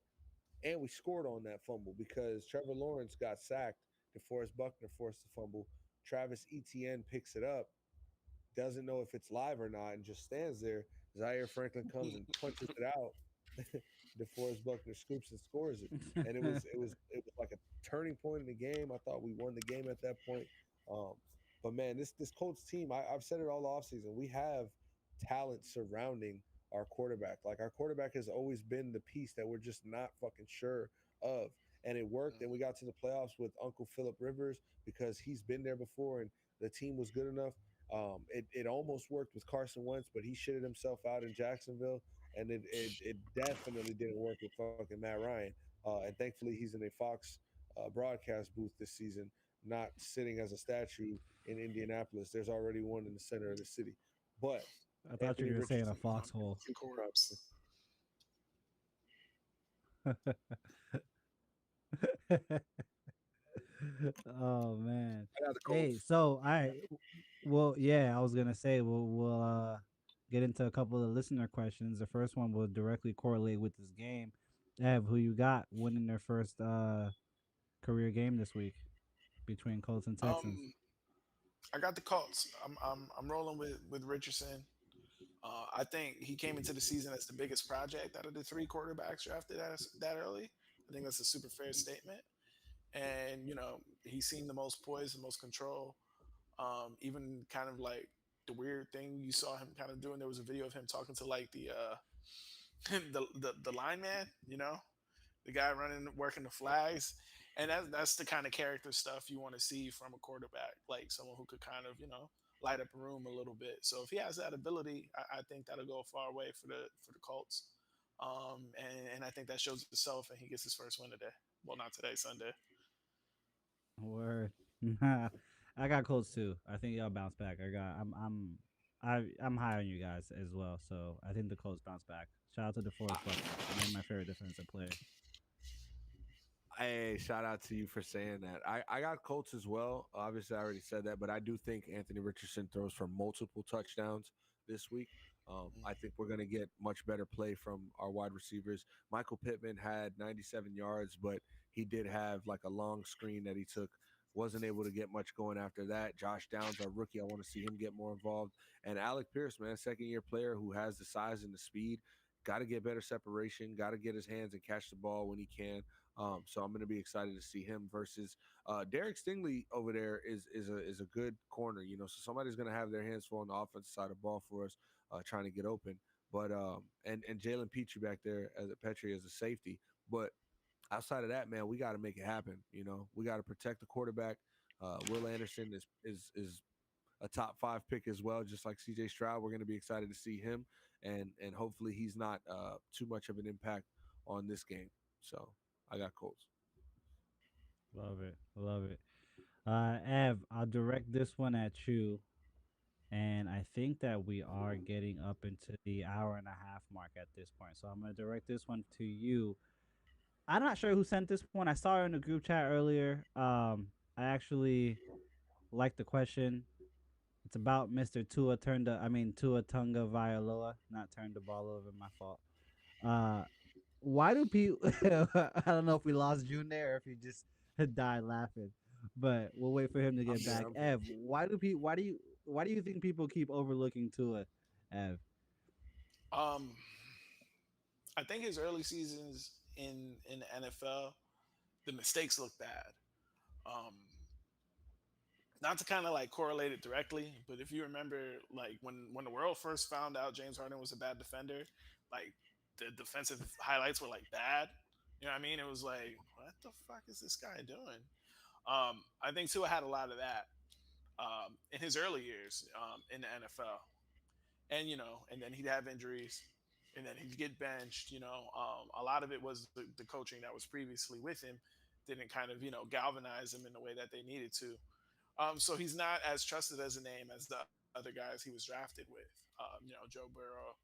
and we scored on that fumble because Trevor Lawrence got sacked. DeForest Buckner forced the fumble. Travis Etienne picks it up, doesn't know if it's live or not, and just stands there. Zaire Franklin comes and punches it out. DeForest Buckner scoops and scores it, and it was like a turning point in the game. I thought we won the game at that point. Um, but man, this Colts team, I've said it all offseason. We have talent surrounding our quarterback. Like our quarterback has always been the piece that we're just not fucking sure of. And it worked, and we got to the playoffs with Uncle Philip Rivers because he's been there before, and the team was good enough. It almost worked with Carson Wentz, but he shitted himself out in Jacksonville, and it definitely didn't work with fucking Matt Ryan. And thankfully, he's in a Fox broadcast booth this season, not sitting as a statue in Indianapolis. There's already one in the center of the city. But I thought you Anthony were saying a Richardson, foxhole. Corrupts. Oh man. I got the Hey, Colts. so I well, yeah, I was gonna say we'll get into a couple of listener questions. The first one will directly correlate with this game. Ev, who you got winning their first career game this week between Colts and Texans? Um, I got the Colts. I'm rolling with Richardson. I think he came into the season as the biggest project out of the three quarterbacks drafted that early. I think that's a super fair statement. And he's seen the most poise, the most control. Even kind of like the weird thing you saw him kind of doing. There was a video of him talking to like the the lineman. The guy running, working the flags, and that's the kind of character stuff you want to see from a quarterback, like someone who could kind of light up a room a little bit. So if he has that ability, I think that'll go a far way for the Colts. And I think that shows itself, and he gets his first win today. Well, not today, Sunday. Word. I got Colts too. I think y'all bounce back. I'm high on you guys as well. So I think the Colts bounce back. Shout out to DeForest Buckner, one of my favorite defensive players. Hey, shout out to you for saying that. I got Colts as well. Obviously, I already said that, but I do think Anthony Richardson throws for multiple touchdowns this week. I think we're going to get much better play from our wide receivers. Michael Pittman had 97 yards, but he did have like a long screen that he took. Wasn't able to get much going after that. Josh Downs, our rookie, I want to see him get more involved. And Alec Pierce, man, second-year player who has the size and the speed. Got to get better separation. Got to get his hands and catch the ball when he can. So I'm going to be excited to see him versus Derek Stingley over there is a good corner, you know. So somebody's going to have their hands full on the offensive side of the ball for us, trying to get open. But and Jalen Petrie back there as a Petrie as a safety. But outside of that, man, we got to make it happen. You know, we got to protect the quarterback. Will Anderson is a top 5 pick as well, just like CJ Stroud. We're going to be excited to see him, and hopefully he's not too much of an impact on this game. So I got Colts. Love it. Love it. Ev, I'll direct this one at you. And I think that we are getting up into the hour and a half mark at this point. So I'm going to direct this one to you. I'm not sure who sent this one. I saw it in the group chat earlier. I actually like the question. It's about Mr. Tua Tunga Vailoa. Not turned the ball over, my fault. Why do people? I don't know if we lost June there or if he just died laughing, but we'll wait for him to get back. Ev, why do you think people keep overlooking Tua, Ev? I think his early seasons in the NFL, the mistakes look bad. Um, Not to kind of like correlate it directly, but if you remember, like when the world first found out James Harden was a bad defender, like the defensive highlights were like bad. You know what I mean? It was like, what the fuck is this guy doing? I think Tua had a lot of that in his early years in the NFL, and and then he'd have injuries, and then he'd get benched. A lot of it was the coaching that was previously with him didn't kind of galvanize him in the way that they needed to. So he's not as trusted as a name as the other guys he was drafted with. Joe Burrow,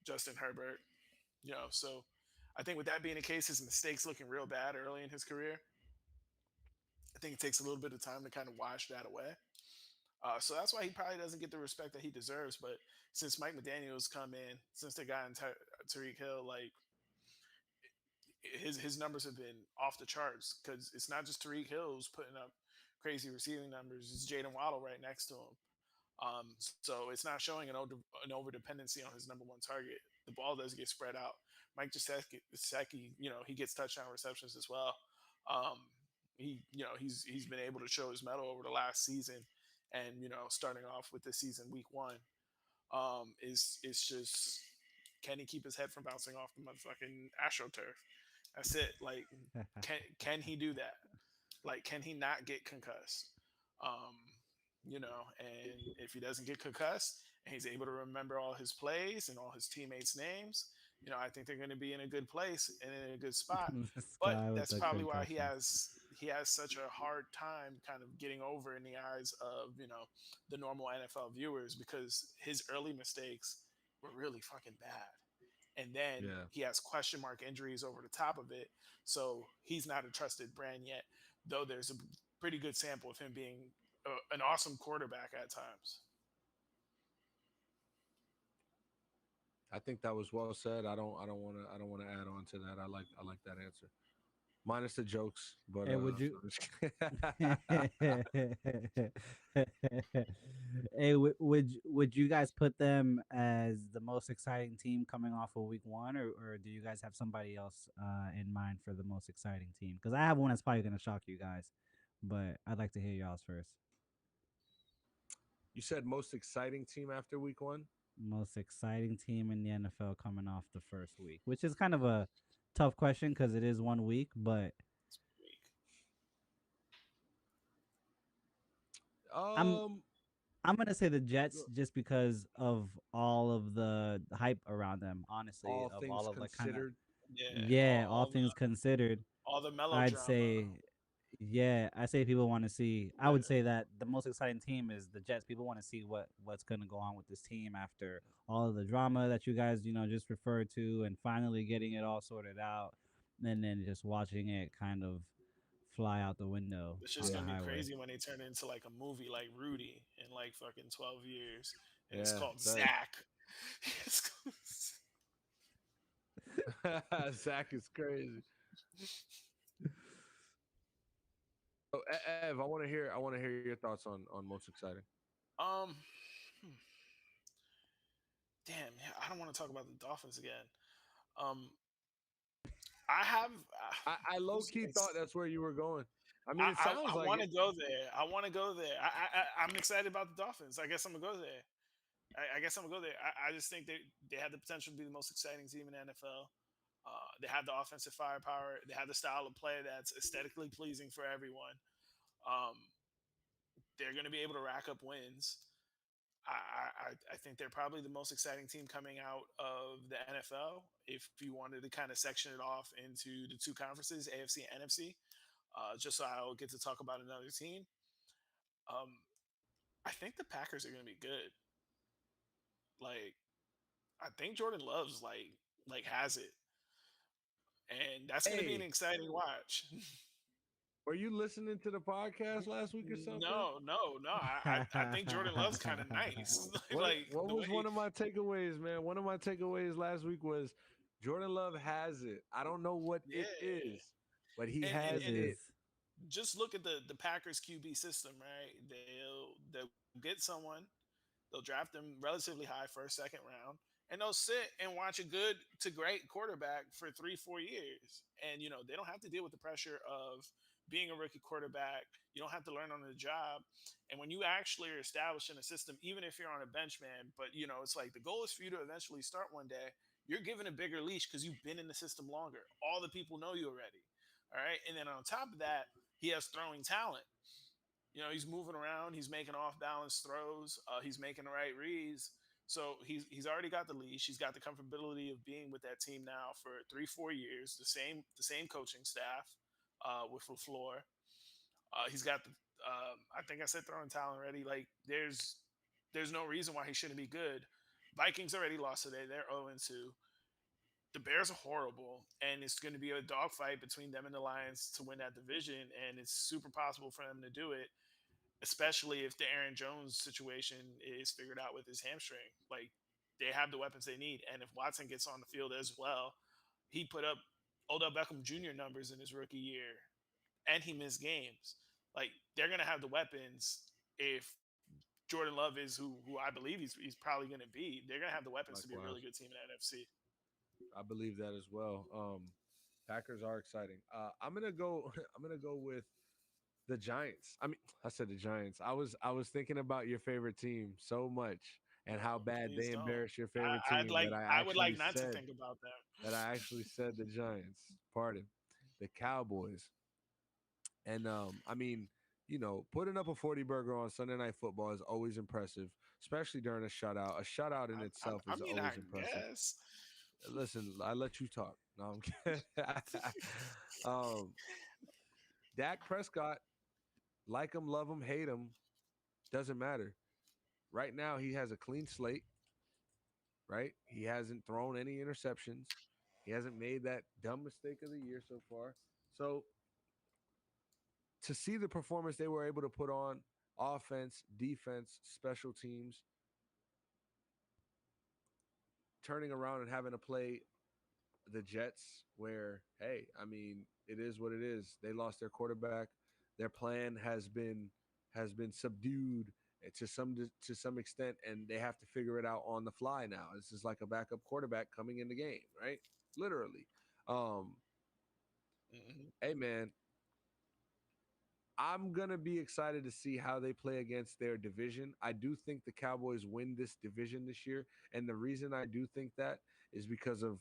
Justin Herbert. So I think with that being the case, his mistakes looking real bad early in his career. I think it takes a little bit of time to kind of wash that away. So that's why he probably doesn't get the respect that he deserves. But since Mike McDaniel's come in, since they got in Tyreek Hill, like his numbers have been off the charts because it's not just Tyreek Hill who's putting up crazy receiving numbers. It's Jaden Waddle right next to him. So it's not showing an over dependency on his number one target. The ball does get spread out. Mike Gesicki, he gets touchdown receptions as well. He's been able to show his mettle over the last season, and starting off with this season, week 1, it's just, can he keep his head from bouncing off the motherfucking AstroTurf? That's it. Like, can he do that? Like, can he not get concussed? And if he doesn't get concussed and he's able to remember all his plays and all his teammates' names, I think they're going to be in a good place and in a good spot. But that's probably why he has such a hard time kind of getting over in the eyes of, the normal NFL viewers, because his early mistakes were really fucking bad. And then he has question mark injuries over the top of it. So he's not a trusted brand yet, though there's a pretty good sample of him being an awesome quarterback at times. I think that was well said. I don't want to add on to that. I like that answer. Minus the jokes, but hey, would you? Hey, would you guys put them as the most exciting team coming off of week 1, or do you guys have somebody else in mind for the most exciting team? Because I have one that's probably gonna shock you guys, but I'd like to hear y'all's first. You said most exciting team after week 1? Most exciting team in the NFL coming off the first week, which is kind of a tough question because it is 1 week, but I'm gonna say the Jets just because of all of the hype around them. Honestly, All of things all of the kind of, considered. Yeah, yeah, all things considered, all the I'd melodrama. say, yeah, I say people want to see. I Yeah, would say that the most exciting team is the Jets. People want to see what's gonna go on with this team after all of the drama that you guys just referred to, and finally getting it all sorted out, and then just watching it kind of fly out the window it's just on the Yeah, gonna be highway. crazy when they turn it into like a movie like Rudy in like fucking 12 years, and it's yeah. called That Zach. It's Zach is crazy. So, Ev, I want to hear your thoughts on most exciting. um, hmm, damn, yeah, I don't want to talk about the Dolphins again. Um, I have. I low Who's key thought next? that's where you were going. I mean, it sounds I like want it. to go there. I want to go there. I'm excited about the Dolphins. I guess I'm gonna go there. I guess I'm gonna go there. I just think they have the potential to be the most exciting team in the NFL. They have the offensive firepower. They have the style of play that's aesthetically pleasing for everyone. Um, they're going to be able to rack up wins. I think they're probably the most exciting team coming out of the NFL. If you wanted to kind of section it off into the two conferences, AFC and NFC, just so I'll get to talk about another team. Um, I think the Packers are going to be good. Like I think Jordan Love's like has it, and that's going to be an Hey, exciting watch. were you listening to the podcast last week or something? No. I think Jordan Love's kind of nice. Like What the way was one of my takeaways, man? One of my takeaways last week was Jordan Love has it. I don't know what it yeah, is, but he and It has and it. is. just look at the Packers QB system, right? They'll get someone, they'll draft them relatively high first, second round, and they'll sit and watch a good to great quarterback for 3, 4 years. And they don't have to deal with the pressure of being a rookie quarterback. You don't have to learn on the job. And when you actually are establishing a system, even if you're on a bench man, but it's like the goal is for you to eventually start one day. You're given a bigger leash because you've been in the system longer. All the people know you already. All right. And then on top of that, he has throwing talent. He's moving around. He's making off balance throws. He's making the right reads. So he's already got the leash. He's got the comfortability of being with that team now for 3, 4 years. The same coaching staff with Lafleur. He's got the. I think I said throwing talent already. Like there's no reason why he shouldn't be good. Vikings already lost today. They're 0-2. The Bears are horrible, and it's going to be a dogfight between them and the Lions to win that division, and it's super possible for them to do it, especially if the Aaron Jones situation is figured out with his hamstring. Like they have the weapons they need, and if Watson gets on the field as well, he put up Odell Beckham Jr. numbers in his rookie year, and he missed games. Like they're gonna have the weapons if Jordan Love is who I believe he's probably gonna be. They're gonna have the weapons to be a Likewise, really good team in the NFC. I believe that as well. Packers are exciting. I'm gonna go. I'm gonna go with the Giants. I mean, I said the Giants. I was thinking about your favorite team so much and how bad Please they don't. embarrassed your favorite team I would like not to think about that. that I actually said the Giants. Pardon, the Cowboys. And I mean, putting up a 40 burger on Sunday Night Football is always impressive, especially during a shutout. A shutout in itself I is mean, I always impressive. guess. Listen, I let you talk. No, I'm kidding. um, Dak Prescott, like him, love him, hate him, doesn't matter. Right now, he has a clean slate. Right, he hasn't thrown any interceptions. He hasn't made that dumb mistake of the year so far. So to see the performance they were able to put on offense, defense, special teams, turning around and having to play the Jets, where, hey, I mean, it is what it is. They lost their quarterback. Their plan has been subdued to some extent, and they have to figure it out on the fly now. This is like a backup quarterback coming in the game, right? Literally. Um, Mhm. hey man, I'm gonna be excited to see how they play against their division. I do think the Cowboys win this division this year, and the reason I do think that is because of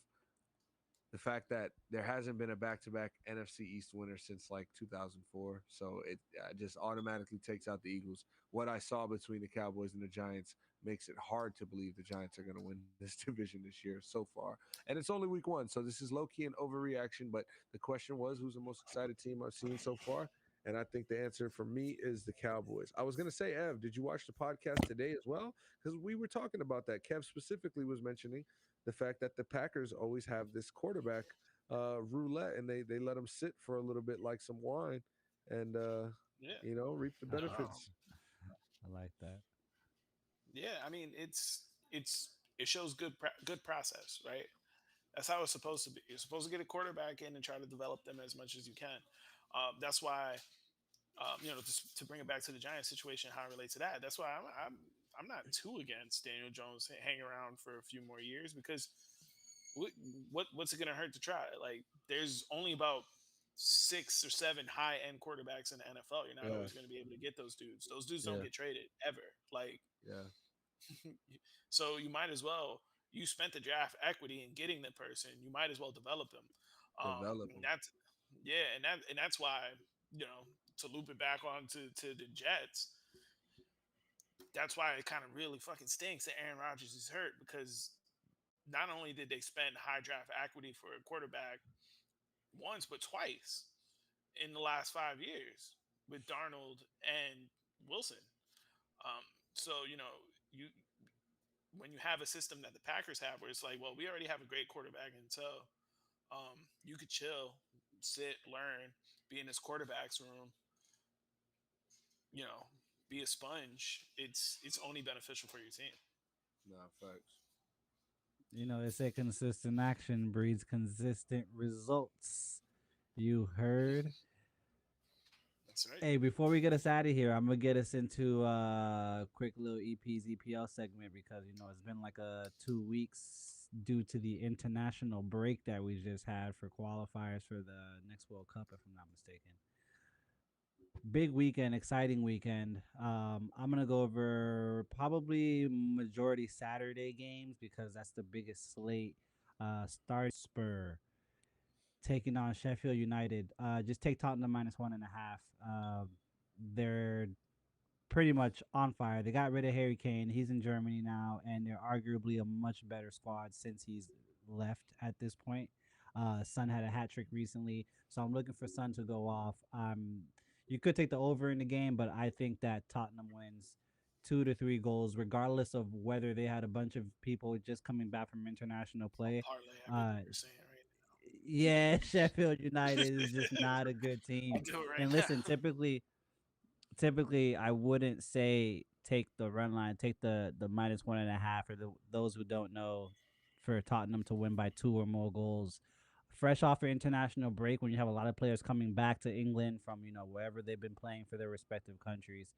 the fact that there hasn't been a back-to-back NFC East winner since like 2004, so it just automatically takes out the Eagles. What I saw between the Cowboys and the Giants makes it hard to believe the Giants are going to win this division this year so far. And it's only week one, so this is low-key an overreaction, but the question was, who's the most excited team I've seen so far? And I think the answer for me is the Cowboys. I was going to say, Ev, did you watch the podcast today as well? Because we were talking about that. Kev specifically was mentioning the fact that the Packers always have this quarterback roulette, and they let him sit for a little bit like some wine, and Yeah. reap the No. benefits. I like that. Yeah. I mean, it shows good process, right? That's how it's supposed to be. You're supposed to get a quarterback in and try to develop them as much as you can. That's why, to bring it back to the Giants situation, how it relates to that. That's why I'm not too against Daniel Jones hanging around for a few more years because what's it gonna hurt to try? Like, there's only about 6 or 7 high end quarterbacks in the NFL. You're not Yeah, always going to be able to get those dudes. Those dudes don't yeah, get traded ever. Like, yeah. so you might as well, you spent the draft equity in getting the person. You might as well develop them. Develop And them. that's yeah, and that's why, to loop it back on to the Jets. That's why it kind of really fucking stinks that Aaron Rodgers is hurt because not only did they spend high draft equity for a quarterback once but twice in the last 5 years with Darnold and Wilson. Um, so you when you have a system that the Packers have, where it's like, well, we already have a great quarterback, and so you could chill, sit, learn, be in this quarterback's room, you know, be a sponge. It's only beneficial for your team. Nah, facts. They say consistent action breeds consistent results. You heard? That's right. Hey, before we get us out of here, I'm gonna get us into a quick little EP's EPL segment because it's been like 2 weeks due to the international break that we just had for qualifiers for the next World Cup, if I'm not mistaken. Big weekend, exciting weekend. I'm gonna go over probably majority Saturday games because that's the biggest slate. Start Spur taking on Sheffield United. Just take Tottenham -1.5. They're pretty much on fire. They got rid of Harry Kane. He's in Germany now, and they're arguably a much better squad since he's left at this point. Son had a hat trick recently, so I'm looking for Son to go off. You could take the over in the game, but I think that Tottenham wins 2 to 3 goals, regardless of whether they had a bunch of people just coming back from international I'll play. parlay everything Uh, you're saying right yeah, Sheffield United is just not a good now. I'll team. do it right And now. listen, typically I wouldn't say take the run line, take the -1.5 or those who don't know, for Tottenham to win by 2 or more goals. Fresh off an international break, when you have a lot of players coming back to England from wherever they've been playing for their respective countries,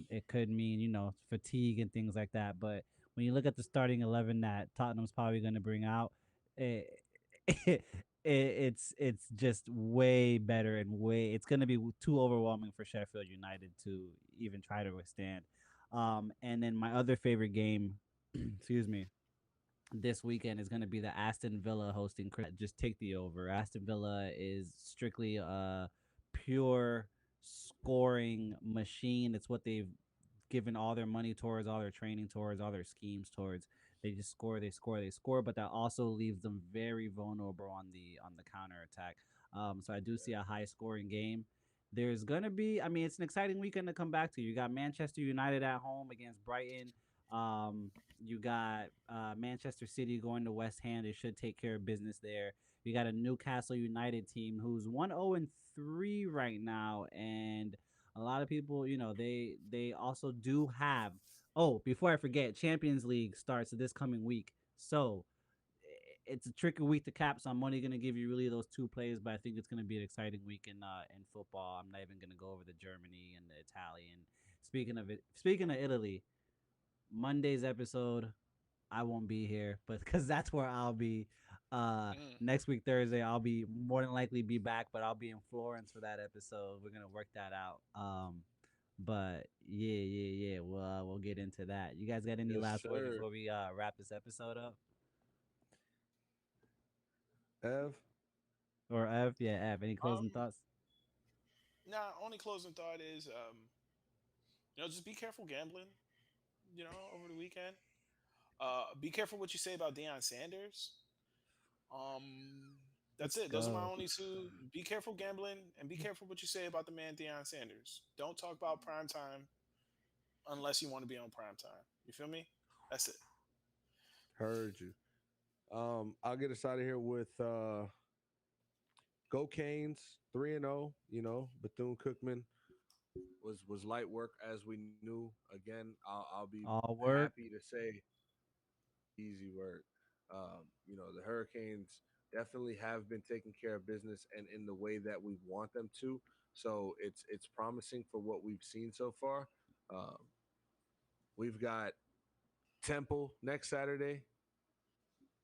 it could mean fatigue and things like that. But when you look at the starting 11 that Tottenham's probably going to bring out, it, it's just way better and way it's going to be too overwhelming for Sheffield United to even try to withstand. And then my other favorite game, excuse me, this weekend is going to be the Aston Villa hosting. Just take the over. Aston Villa is strictly a pure scoring machine. It's what they've given all their money towards, all their training towards, all their schemes towards. They just score, they score, they score, but that also leaves them very vulnerable on the counter attack. So I do see a high scoring game. There's gonna be, I mean, it's an exciting weekend to come back to. You got Manchester United at home against Brighton. You got Manchester City going to West Ham. They should take care of business there. You got a Newcastle United team who's 1-0-3 right now, and a lot of people, they also do have. Oh, before I forget, Champions League starts this coming week, so it's a tricky week to cap. So I'm only gonna give you really those two plays, but I think it's gonna be an exciting week in football. I'm not even gonna go over the Germany and the Italian. Speaking of Italy, Monday's episode, I won't be here, but because that's where I'll be. Mm. Next week Thursday, I'll be more than likely be back, but I'll be in Florence for that episode. We're gonna work that out. But yeah. We'll get into that. You guys got any Yes, last words sir. before we wrap this episode up? Ev, or Ev? Yeah, Ev. Any closing Um, thoughts? only closing thought is, just be careful gambling. Over the weekend. Be careful what you say about Deion Sanders. That's Let's it. Those are my go. only two. Be careful gambling, and be careful what you say about the man Deion Sanders. Don't talk about prime time unless you want to be on prime time. You feel me? That's it. heard you. I'll get us out of here with Go Canes 3-0. You know, Bethune Cookman was light work as we knew. Again, I'll be All work. happy to say easy work. The Hurricanes definitely have been taking care of business and in the way that we want them to. So it's promising for what we've seen so far. Um, we've got Temple next Saturday,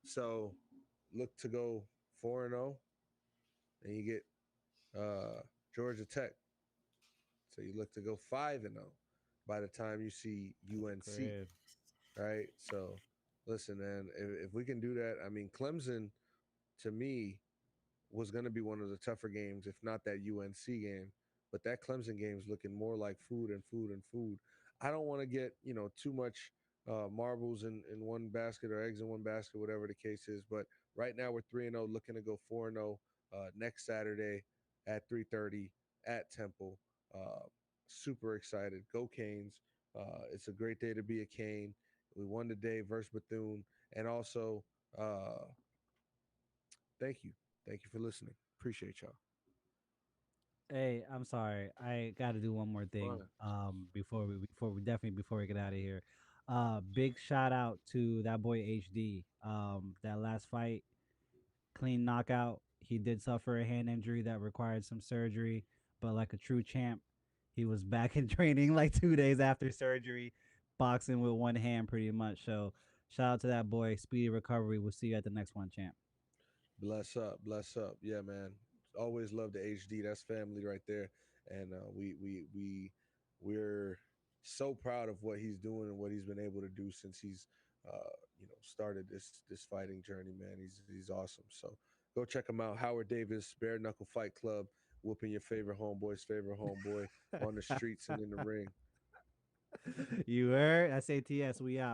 so look to go 4-0, and you get Georgia Tech. So you look to go 5-0 by the time you see UNC. Crib. Right. So listen, man, if we can do that, I mean, Clemson to me was going to be one of the tougher games, if not that UNC game. But that Clemson game is looking more like food and food and food. I don't want to get too much marbles in one basket or eggs in one basket, whatever the case is. But right now we're 3-0, looking to go 4-0 next Saturday at 3:30 at Temple. Uh, Super excited. Go Canes! It's a great day to be a Cane. We won today versus Bethune, and also thank you. Thank you for listening. Appreciate y'all. Hey, I'm sorry. I got to do one more thing. Fun. Before we get out of here. Big shout out to that boy HD. That last fight, clean knockout. He did suffer a hand injury that required some surgery, but like a true champ, he was back in training like 2 days after surgery, boxing with one hand pretty much. So shout out to that boy. Speedy recovery. We'll see you at the next one, champ. Bless up, bless up. Yeah, man. Always love the HD. That's family right there. And we're so proud of what he's doing and what he's been able to do since he's started this fighting journey, man. He's awesome. So go check him out. Howard Davis, Bare Knuckle Fight Club, whooping your favorite homeboy's favorite homeboy on the streets and in the ring. You heard? That's ATS. We out.